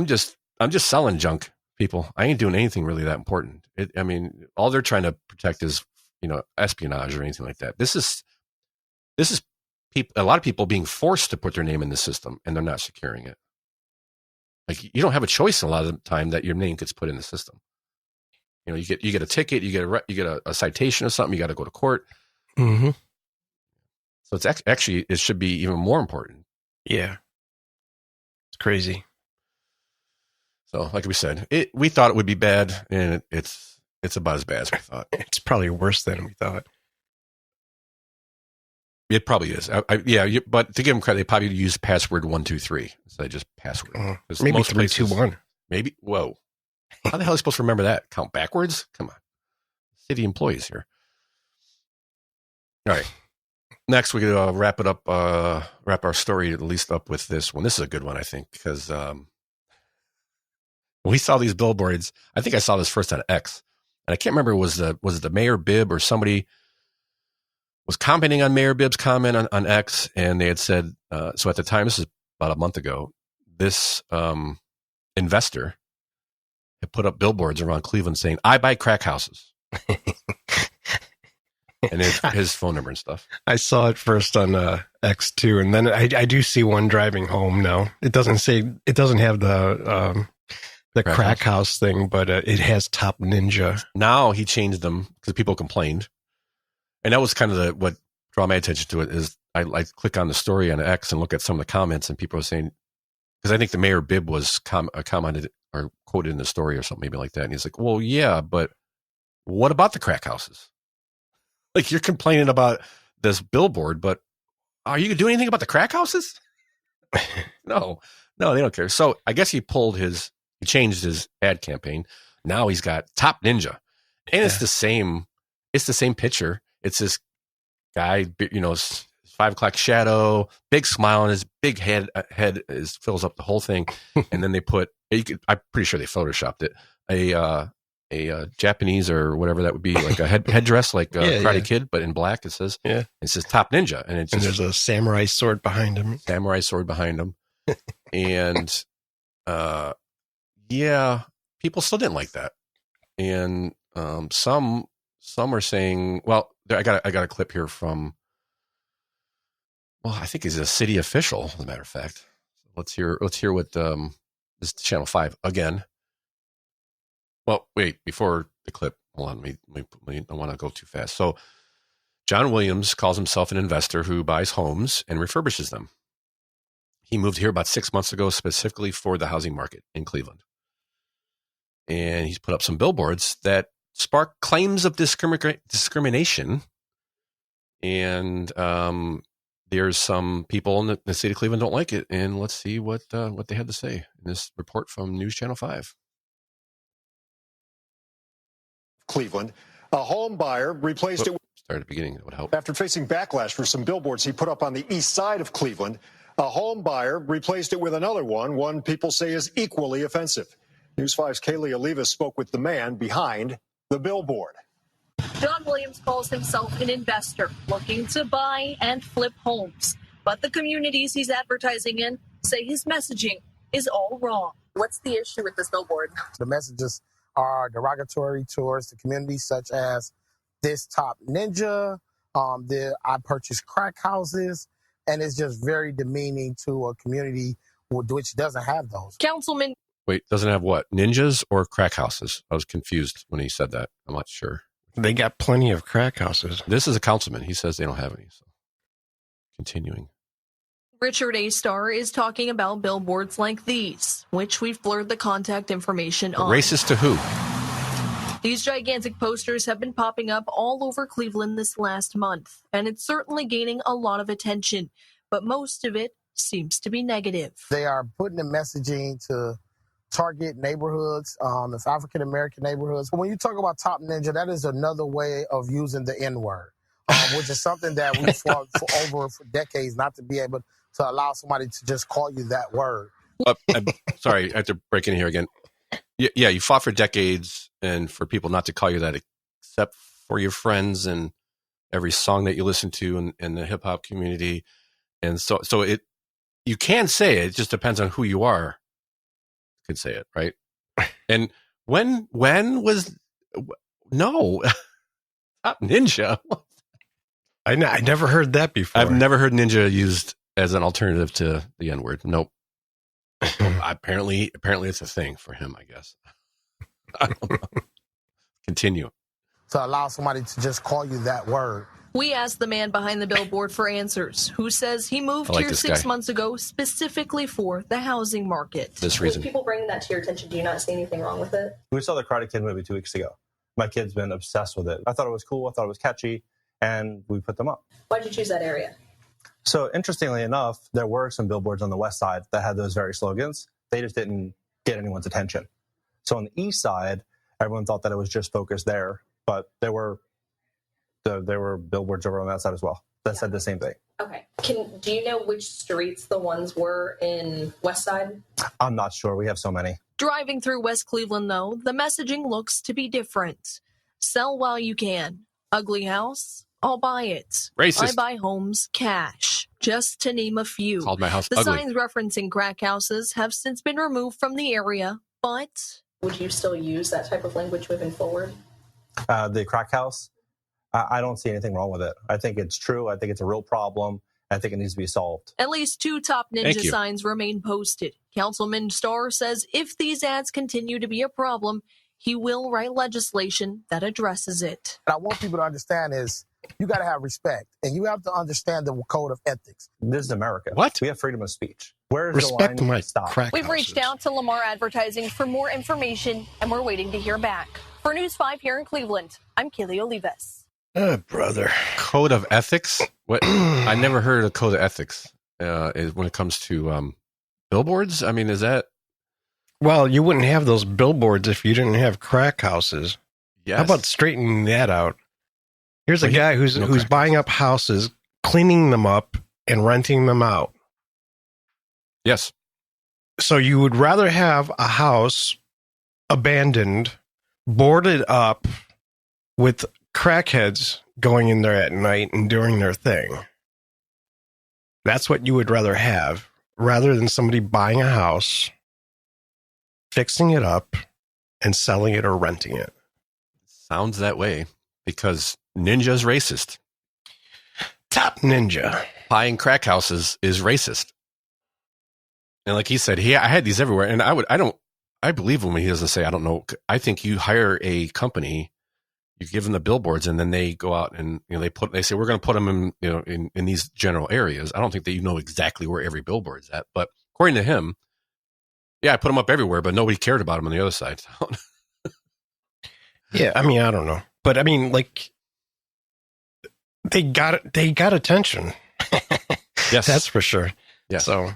[SPEAKER 1] just selling junk, people. I ain't doing anything really that important. All they're trying to protect is, espionage or anything like that. This is a lot of people being forced to put their name in the system and they're not securing it. Like, you don't have a choice a lot of the time that your name gets put in the system. You get a ticket, you get a citation or something, you got to go to court.
[SPEAKER 2] Mm-hmm.
[SPEAKER 1] So it's actually, it should be even more important.
[SPEAKER 2] Yeah. It's crazy.
[SPEAKER 1] So like we said, we thought it would be bad, and it's about as bad as we thought.
[SPEAKER 2] It's probably worse than we thought.
[SPEAKER 1] It probably is. But to give them credit, they probably use password 123 instead of just password.
[SPEAKER 2] Maybe 321.
[SPEAKER 1] Maybe. Whoa. How the hell are you supposed to remember that? Count backwards? Come on. City employees here. All right. Next, we could wrap our story at least up with this one. This is a good one, I think, because we saw these billboards. I think I saw this first on X, and I can't remember was it the Mayor Bibb or somebody was commenting on Mayor Bibb's comment on X, and they had said so at the time. This is about a month ago. This investor had put up billboards around Cleveland saying, "I buy crack houses." And his phone number and stuff.
[SPEAKER 2] I saw it first on X2, and then I do see one driving home now. It doesn't have the crack house thing, but it has Top Ninja.
[SPEAKER 1] Now he changed them because people complained, and that was kind of what draw my attention to it. Is I click on the story on X and look at some of the comments, and people are saying, because I think the Mayor Bibb was commented or quoted in the story or something maybe like that, and he's like, "Well, yeah, but what about the crack houses? Like, you're complaining about this billboard, but are you doing anything about the crack houses? No, they don't care. So I guess he changed his ad campaign. Now he's got Top Ninja, and it's the same picture. It's this guy, 5 o'clock shadow, big smile on his big head fills up the whole thing. And then they put, I'm pretty sure they photoshopped it, a Japanese or whatever that would be, like a headdress, like Karate Kid, but in black. It says Top Ninja, and
[SPEAKER 2] there's a samurai sword behind him.
[SPEAKER 1] And people still didn't like that, and some are saying, well, I got a clip here from, well, I think he's a city official, as a matter of fact. Let's hear what this is Channel 5 again. Well, wait, before the clip, hold on, I don't want to go too fast. So John Williams calls himself an investor who buys homes and refurbishes them. He moved here about 6 months ago specifically for the housing market in Cleveland. And he's put up some billboards that spark claims of discrimination. And there's some people in the city of Cleveland don't like it. And let's see what they had to say in this report from News Channel 5.
[SPEAKER 19] Cleveland, a home buyer replaced it.
[SPEAKER 1] Start at the beginning. That would help.
[SPEAKER 19] After facing backlash for some billboards he put up on the east side of Cleveland, a home buyer replaced it with another one people say is equally offensive. News 5's Kaylee Olivas spoke with the man behind the billboard.
[SPEAKER 5] John Williams calls himself an investor looking to buy and flip homes. But the communities he's advertising in say his messaging is all wrong. What's the issue with this billboard?
[SPEAKER 20] The messages are derogatory towards the community, such as this Top Ninja, I purchase crack houses, and it's just very demeaning to a community which doesn't have those.
[SPEAKER 5] Councilman.
[SPEAKER 1] Wait, doesn't have what? Ninjas or crack houses? I was confused when he said that. I'm not sure.
[SPEAKER 2] They got plenty of crack houses.
[SPEAKER 1] This is a councilman. He says they don't have any. So, continuing.
[SPEAKER 5] Richard A. Starr is talking about billboards like these, which we've blurred the contact information on.
[SPEAKER 1] Racist to who?
[SPEAKER 5] These gigantic posters have been popping up all over Cleveland this last month, and it's certainly gaining a lot of attention, but most of it seems to be negative.
[SPEAKER 20] They are putting the messaging to target neighborhoods, it's African-American neighborhoods. When you talk about Top Ninja, that is another way of using the N-word, which is something that we fought for decades, not to be able to allow somebody to just call you that word.
[SPEAKER 1] I'm sorry, I have to break in here again. Yeah, you fought for decades and for people not to call you that, except for your friends and every song that you listen to in the hip hop community. And so you can say it just depends on who you are. You can say it, right? And when was Top Ninja?
[SPEAKER 2] I never heard that before.
[SPEAKER 1] I've never heard ninja used as an alternative to the N-word. Nope. Apparently it's a thing for him, I guess. I don't know. Continue.
[SPEAKER 20] To allow somebody to just call you that word.
[SPEAKER 5] We asked the man behind the billboard for answers, who says he moved here 6 months ago specifically for the housing market.
[SPEAKER 1] This reason.
[SPEAKER 5] With people bringing that to your attention, do you not see anything wrong with it?
[SPEAKER 21] We saw the Karate Kid movie 2 weeks ago. My kid's been obsessed with it. I thought it was cool. I thought it was catchy. And we put them up.
[SPEAKER 5] Why'd you choose that area?
[SPEAKER 21] So interestingly enough, there were some billboards on the west side that had those very slogans. They just didn't get anyone's attention. So on the east side, everyone thought that it was just focused there. But there were billboards over on that side as well that said the same thing.
[SPEAKER 5] Okay. Do you know which streets the ones were in West Side?
[SPEAKER 21] I'm not sure. We have so many.
[SPEAKER 5] Driving through West Cleveland, though, the messaging looks to be different. Sell while you can. Ugly house? I'll buy it.
[SPEAKER 1] Racist.
[SPEAKER 5] I buy homes cash, just to name a few.
[SPEAKER 1] Called my house
[SPEAKER 5] the
[SPEAKER 1] ugly.
[SPEAKER 5] Signs referencing crack houses have since been removed from the area, but would you still use that type of language moving forward?
[SPEAKER 21] The crack house, I don't see anything wrong with it. I think it's true. I think it's a real problem. I think it needs to be solved.
[SPEAKER 5] At least 2 Top Ninja signs remain posted. Councilman Starr says if these ads continue to be a problem, he will write legislation that addresses it.
[SPEAKER 20] What I want people to understand is you got to have respect, and you have to understand the code of ethics.
[SPEAKER 21] This is America.
[SPEAKER 1] What?
[SPEAKER 21] We have freedom of speech. Where is
[SPEAKER 2] Respect
[SPEAKER 21] the line
[SPEAKER 2] my
[SPEAKER 21] stop?
[SPEAKER 2] crack
[SPEAKER 5] We've reached out to Lamar Advertising for more information, and we're waiting to hear back. For News 5 here in Cleveland, I'm Kaylee Olivas.
[SPEAKER 2] Brother.
[SPEAKER 1] Code of ethics? What? I never heard of code of ethics when it comes to billboards. I mean, is that?
[SPEAKER 2] Well, you wouldn't have those billboards if you didn't have crack houses.
[SPEAKER 1] Yes.
[SPEAKER 2] How about straightening that out? Here's a guy who's buying up houses, cleaning them up, and renting them out.
[SPEAKER 1] Yes.
[SPEAKER 2] So you would rather have a house abandoned, boarded up, with crackheads going in there at night and doing their thing. That's what you would rather have, rather than somebody buying a house, fixing it up, and selling it or renting it.
[SPEAKER 1] Sounds that way because Ninja's racist.
[SPEAKER 2] Top Ninja.
[SPEAKER 1] Buying crack houses is racist. And like he said, I had these everywhere, and I believe him when he doesn't say, I don't know. I think you hire a company, you give them the billboards, and then they go out and they say we're going to put them in in these general areas. I don't think that you know exactly where every billboard's at, but according to him, yeah, I put them up everywhere, but nobody cared about them on the other side.
[SPEAKER 2] Yeah, I mean, I don't know, but I mean, like they got attention.
[SPEAKER 1] Yes,
[SPEAKER 2] that's for sure.
[SPEAKER 1] Yeah,
[SPEAKER 2] so.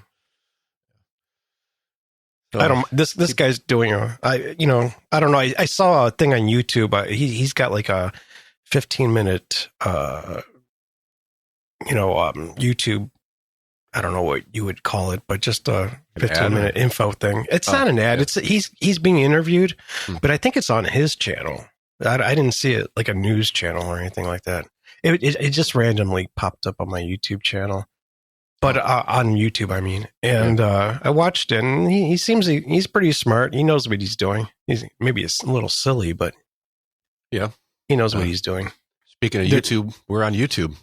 [SPEAKER 2] I don't. This guy's doing I don't know. I saw a thing on YouTube. He's got like a 15-minute YouTube. I don't know what you would call it, but just a 15-minute info thing. It's not an ad. It's he's being interviewed, but I think it's on his channel. I didn't see it like a news channel or anything like that. It just randomly popped up on my YouTube channel. But on YouTube, I mean, and I watched it, and he seems he's pretty smart. He knows what he's doing. Maybe it's a little silly, but
[SPEAKER 1] yeah,
[SPEAKER 2] he knows what he's doing.
[SPEAKER 1] Speaking of YouTube, we're on YouTube,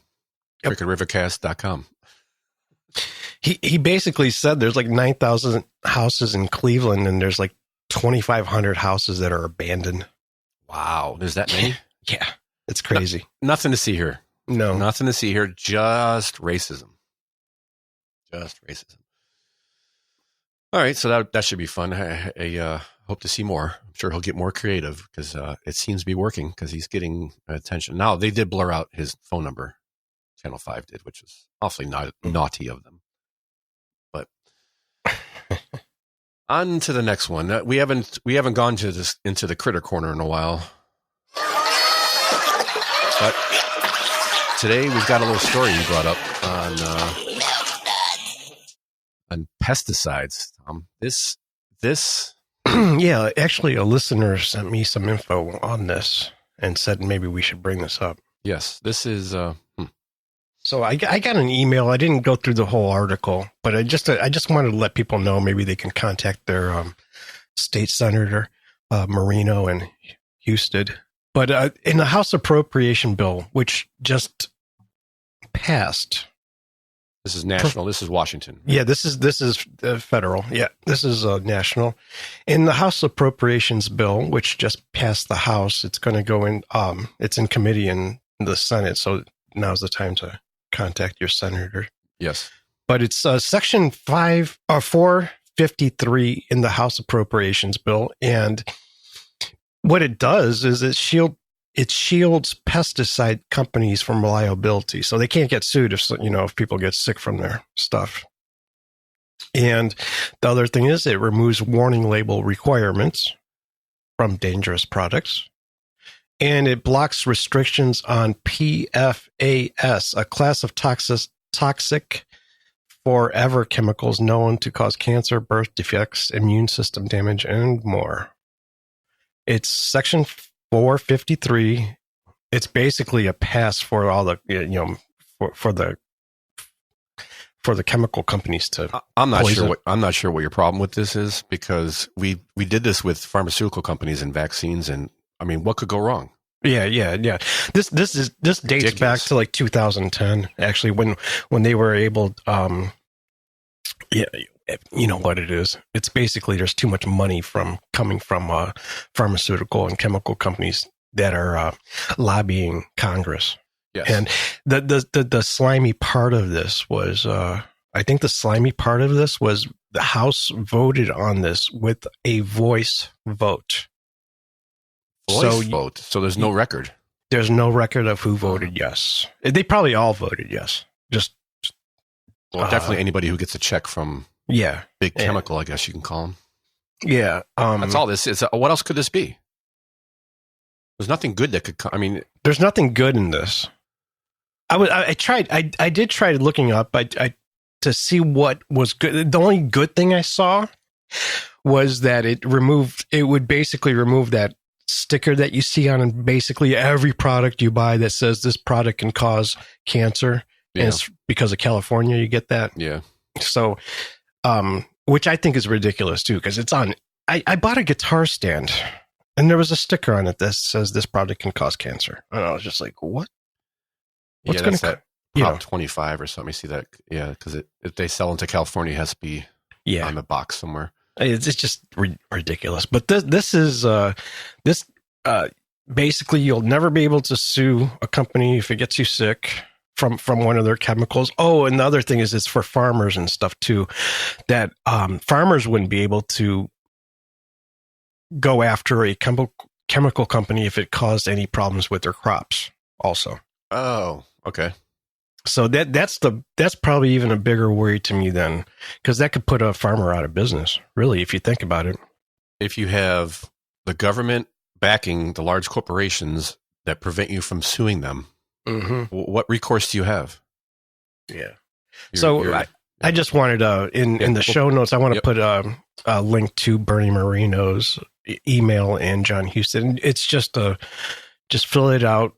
[SPEAKER 1] Crookedrivercast.com.
[SPEAKER 2] He basically said there's like 9,000 houses in Cleveland, and there's like 2,500 houses that are abandoned.
[SPEAKER 1] Wow, there's that many?
[SPEAKER 2] Yeah, it's crazy.
[SPEAKER 1] Nothing to see here.
[SPEAKER 2] No,
[SPEAKER 1] nothing to see here. Just racism. Just racism. All right, so that should be fun. I hope to see more. I'm sure he'll get more creative because it seems to be working because he's getting attention. Now, they did blur out his phone number. Channel 5 did, which was awfully naughty of them. But on to the next one. We haven't gone into the critter corner in a while. But today we've got a little story you brought up on pesticides. This
[SPEAKER 2] yeah, actually a listener sent me some info on this and said maybe we should bring this up.
[SPEAKER 1] Yes, this is
[SPEAKER 2] So I got an email. I didn't go through the whole article, but I just wanted to let people know maybe they can contact their state senator Marino and Houston. But in the House Appropriation Bill, which just passed.
[SPEAKER 1] This is national. This is Washington.
[SPEAKER 2] Yeah, this is federal. Yeah, this is national. In the House Appropriations Bill, which just passed the House, it's going to go in. It's in committee in the Senate, so now's the time to contact your senator.
[SPEAKER 1] Yes,
[SPEAKER 2] but it's section 453 in the House Appropriations Bill, and what it does is it shields pesticide companies from liability, so they can't get sued if people get sick from their stuff. And the other thing is it removes warning label requirements from dangerous products, and it blocks restrictions on PFAS, a class of toxic forever chemicals known to cause cancer, birth defects, immune system damage, and more. It's section 453. It's basically a pass for all the for the chemical companies to.
[SPEAKER 1] I'm not sure what your problem with this is, because we did this with pharmaceutical companies and vaccines, and I mean, what could go wrong?
[SPEAKER 2] Yeah. This dates back to like 2010, actually, when they were able. You know what it is. It's basically there's too much money coming from pharmaceutical and chemical companies that are lobbying Congress.
[SPEAKER 1] Yes.
[SPEAKER 2] And the slimy part of this was, I think the slimy part of this was the House voted on this with a voice vote.
[SPEAKER 1] Vote. So there's no record.
[SPEAKER 2] there's no record of who voted yes. They probably all voted yes.
[SPEAKER 1] Definitely anybody who gets a check from Big Chemical, I guess you can call them.
[SPEAKER 2] Yeah.
[SPEAKER 1] That's all this is. What else could this be? There's nothing good that could come. I mean,
[SPEAKER 2] there's nothing good in this. I did try looking up to see what was good. The only good thing I saw was that it would basically remove that sticker that you see on basically every product you buy that says this product can cause cancer. Yeah. And it's because of California, you get that.
[SPEAKER 1] Yeah.
[SPEAKER 2] So, which I think is ridiculous too, because it's on. I bought a guitar stand, and there was a sticker on it that says this product can cause cancer, and I was just like, "What? What's going to
[SPEAKER 1] Prop 25 or something?" You see that? Yeah, because if they sell into California, it has to be on the box somewhere.
[SPEAKER 2] It's just ridiculous. But this is basically you'll never be able to sue a company if it gets you sick from one of their chemicals. Oh, and the other thing is it's for farmers and stuff too, that farmers wouldn't be able to go after a chemical company if it caused any problems with their crops also.
[SPEAKER 1] Oh, okay.
[SPEAKER 2] So that's probably even a bigger worry to me then, because that could put a farmer out of business, really, if you think about it.
[SPEAKER 1] If you have the government backing the large corporations that prevent you from suing them, what recourse do you have?
[SPEAKER 2] Yeah. I just wanted in the show notes, I want to put a link to Bernie Moreno's email and John Houston. It's just fill it out,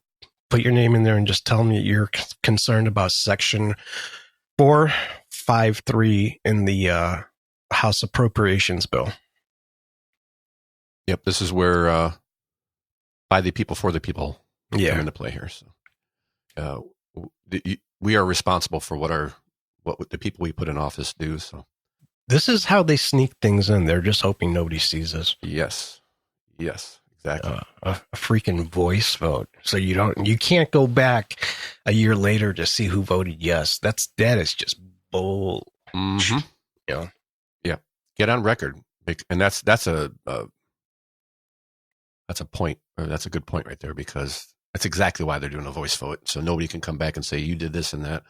[SPEAKER 2] put your name in there, and just tell me you're concerned about Section 453 in the House Appropriations Bill.
[SPEAKER 1] Yep, this is where by the people for the people come into play here. So, we are responsible for what the people we put in office do. So,
[SPEAKER 2] this is how they sneak things in. They're just hoping nobody sees us.
[SPEAKER 1] Yes, exactly.
[SPEAKER 2] A freaking voice vote, so you can't go back a year later to see who voted yes. That is just bull.
[SPEAKER 1] Mm-hmm. Yeah. Get on record, and that's a point. Or that's a good point right there, because that's exactly why they're doing a voice vote, so nobody can come back and say you did this and that.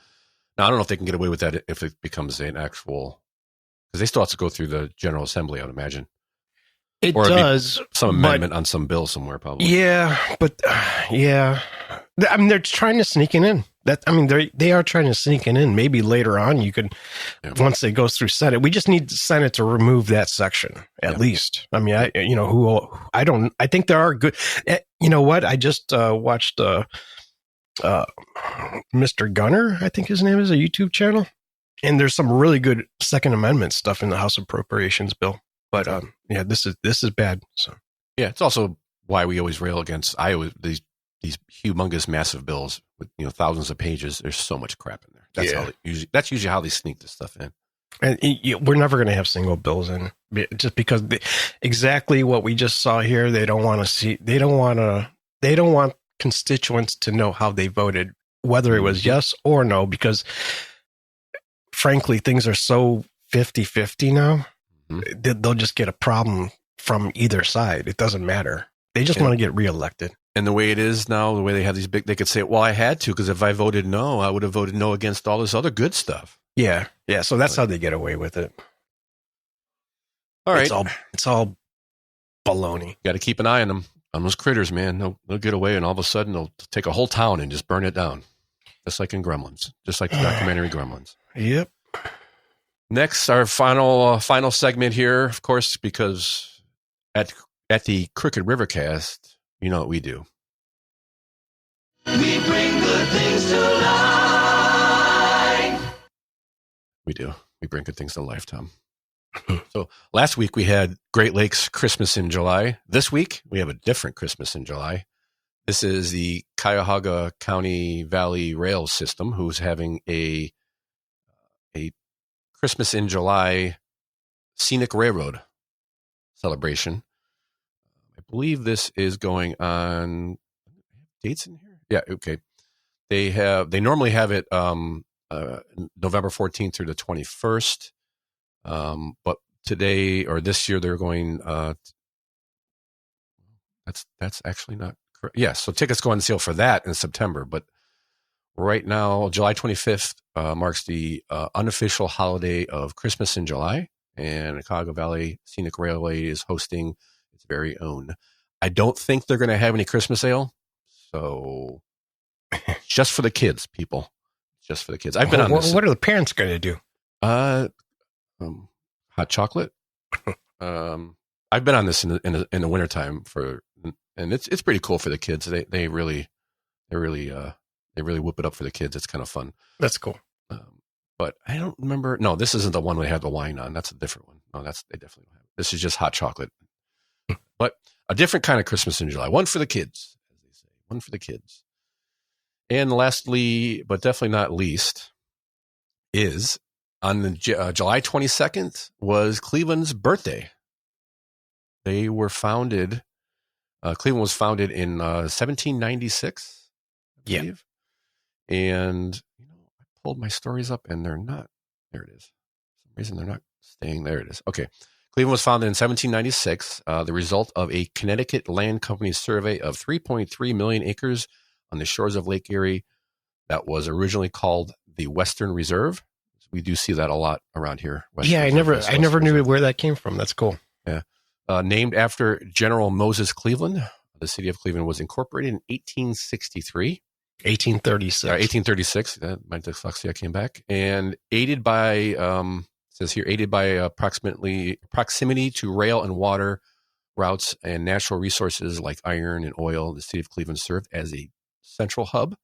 [SPEAKER 1] Now, I don't know if they can get away with that if it becomes an actual, because they still have to go through the General Assembly, I would imagine.
[SPEAKER 2] It does.
[SPEAKER 1] Some amendment on some bill somewhere, probably.
[SPEAKER 2] Yeah, but I mean, they're trying to sneak it in. They are trying to sneak it in. Maybe later on you could, once it goes through Senate, we just need the Senate to remove that section at least. I mean, I think there are good. You know what? I just watched Mr. Gunner, I think his name is, a YouTube channel, and there's some really good Second Amendment stuff in the House Appropriations Bill. But this is bad. So
[SPEAKER 1] it's also why we always rail against these humongous, massive bills with thousands of pages. There's so much crap in there. That's usually how they sneak this stuff in.
[SPEAKER 2] And we're never going to have single bills in, just because exactly what we just saw here. They don't want to see. They don't want constituents to know how they voted, whether it was yes or no, because frankly, things are so 50-50 now. They'll just get a problem from either side. It doesn't matter. They just want to get reelected.
[SPEAKER 1] And the way it is now, the way they have these big, they could say, well, I had to, because if I voted no, I would have voted no against all this other good stuff.
[SPEAKER 2] Yeah. So that's how they get away with it.
[SPEAKER 1] All right.
[SPEAKER 2] It's all baloney.
[SPEAKER 1] Got to keep an eye on them, on those critters, man. They'll get away, and all of a sudden they'll take a whole town and just burn it down. Just like in Gremlins. Just like the documentary Gremlins.
[SPEAKER 2] Yep.
[SPEAKER 1] Next, our final segment here, of course, because at the Crookedrivercast, you know what we do.
[SPEAKER 4] We bring good things to life.
[SPEAKER 1] We do. We bring good things to life, Tom. So last week we had Great Lakes Christmas in July. This week we have a different Christmas in July. This is the Cuyahoga County Valley Rail System, who's having a Christmas in July scenic railroad celebration. I believe this is going on. Dates in here? Yeah, okay. They normally have it November 14th through the 21st. But today or this year they're going. That's actually not Yes, so tickets go on sale for that in September. But right now, July 25th marks the unofficial holiday of Christmas in July, and the Cuyahoga Valley Scenic Railway is hosting its very own. I don't think they're going to have any Christmas ale, so just for the kids, people. Just for the kids. I've been on this.
[SPEAKER 2] What are the parents going to do?
[SPEAKER 1] Hot chocolate. I've been on this in the wintertime and it's pretty cool for the kids. They really whip it up for the kids. It's kind of fun.
[SPEAKER 2] That's cool.
[SPEAKER 1] But I don't remember. No, this isn't the one we had the wine on. That's a different one. No, they definitely don't have. This is just hot chocolate. But a different kind of Christmas in July. One for the kids, as they say. One for the kids. And lastly, but definitely not least, is on the July 22nd was Cleveland's birthday. They were founded. Cleveland was founded in 1796, I believe. Yeah. And I pulled my stories up, and they're not. There it is. For some reason, they're not staying. There it is. Okay. Cleveland was founded in 1796, the result of a Connecticut Land Company survey of 3.3 million acres on the shores of Lake Erie that was originally called the Western Reserve. We do see that a lot around here.
[SPEAKER 2] I never knew where that came from. That's cool.
[SPEAKER 1] Yeah. Named after General Moses Cleveland, the city of Cleveland was incorporated in 1863.
[SPEAKER 2] 1836.
[SPEAKER 1] My dyslexia came back. And aided by, says here, proximity to rail and water routes and natural resources like iron and oil, the city of Cleveland served as a central hub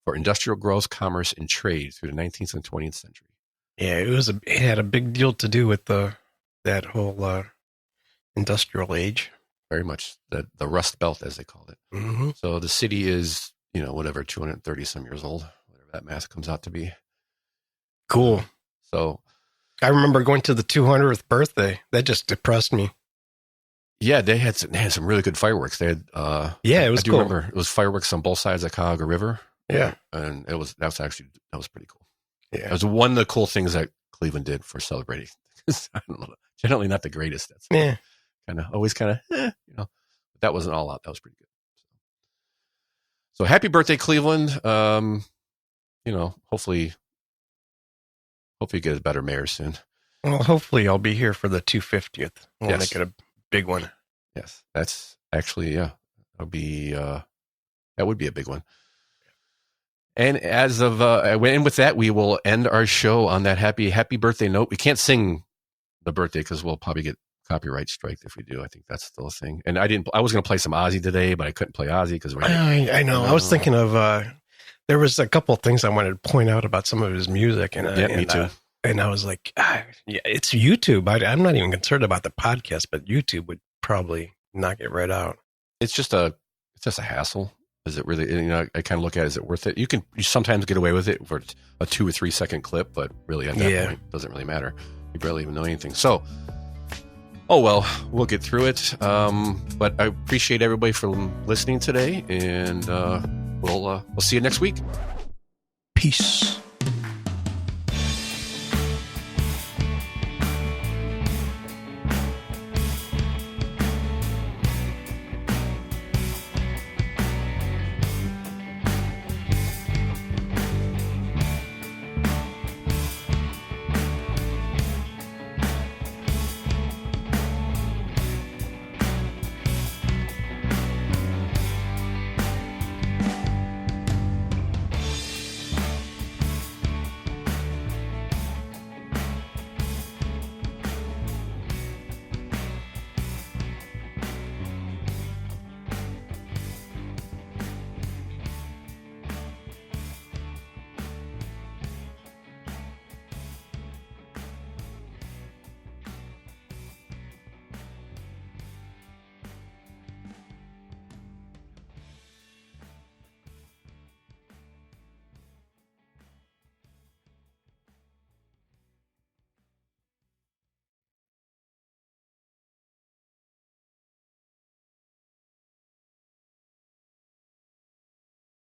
[SPEAKER 1] for industrial growth, commerce, and trade through the 19th and 20th century.
[SPEAKER 2] Yeah, it had a big deal to do with that whole industrial age.
[SPEAKER 1] Very much the Rust Belt, as they called it.
[SPEAKER 2] Mm-hmm.
[SPEAKER 1] So the city is, 230 some years old, whatever that math comes out to be.
[SPEAKER 2] Cool.
[SPEAKER 1] So
[SPEAKER 2] I remember going to the 200th birthday. That just depressed me.
[SPEAKER 1] Yeah, they had some really good fireworks. They had
[SPEAKER 2] it was cool.
[SPEAKER 1] Remember it was fireworks on both sides of the Cuyahoga River.
[SPEAKER 2] Yeah,
[SPEAKER 1] and that was pretty cool.
[SPEAKER 2] Yeah,
[SPEAKER 1] it was one of the cool things that Cleveland did for celebrating. I don't know, generally not the greatest. That's always but that wasn't all out. That was pretty good. So happy birthday, Cleveland. Hopefully you get a better mayor soon.
[SPEAKER 2] Well, hopefully I'll be here for the 250th. We'll make it a big one.
[SPEAKER 1] Yes, that's actually, that would be a big one. And as of, and with that, we will end our show on that happy birthday note. We can't sing the birthday because we'll probably get copyright strike if we do. I think that's still a thing. And I was going to play some Ozzy today, but I couldn't play Ozzy because
[SPEAKER 2] I know. I was thinking of, there was a couple of things I wanted to point out about some of his music. And
[SPEAKER 1] me too.
[SPEAKER 2] And I was like, it's YouTube. I'm not even concerned about the podcast, but YouTube would probably knock it right out.
[SPEAKER 1] It's just a hassle. Is it really? I kind of look at it, is it worth it? You sometimes get away with it for a 2 or 3 second clip, but really at that point, it doesn't really matter. You barely even know anything. So, we'll get through it. But I appreciate everybody for listening today, and we'll see you next week.
[SPEAKER 2] Peace.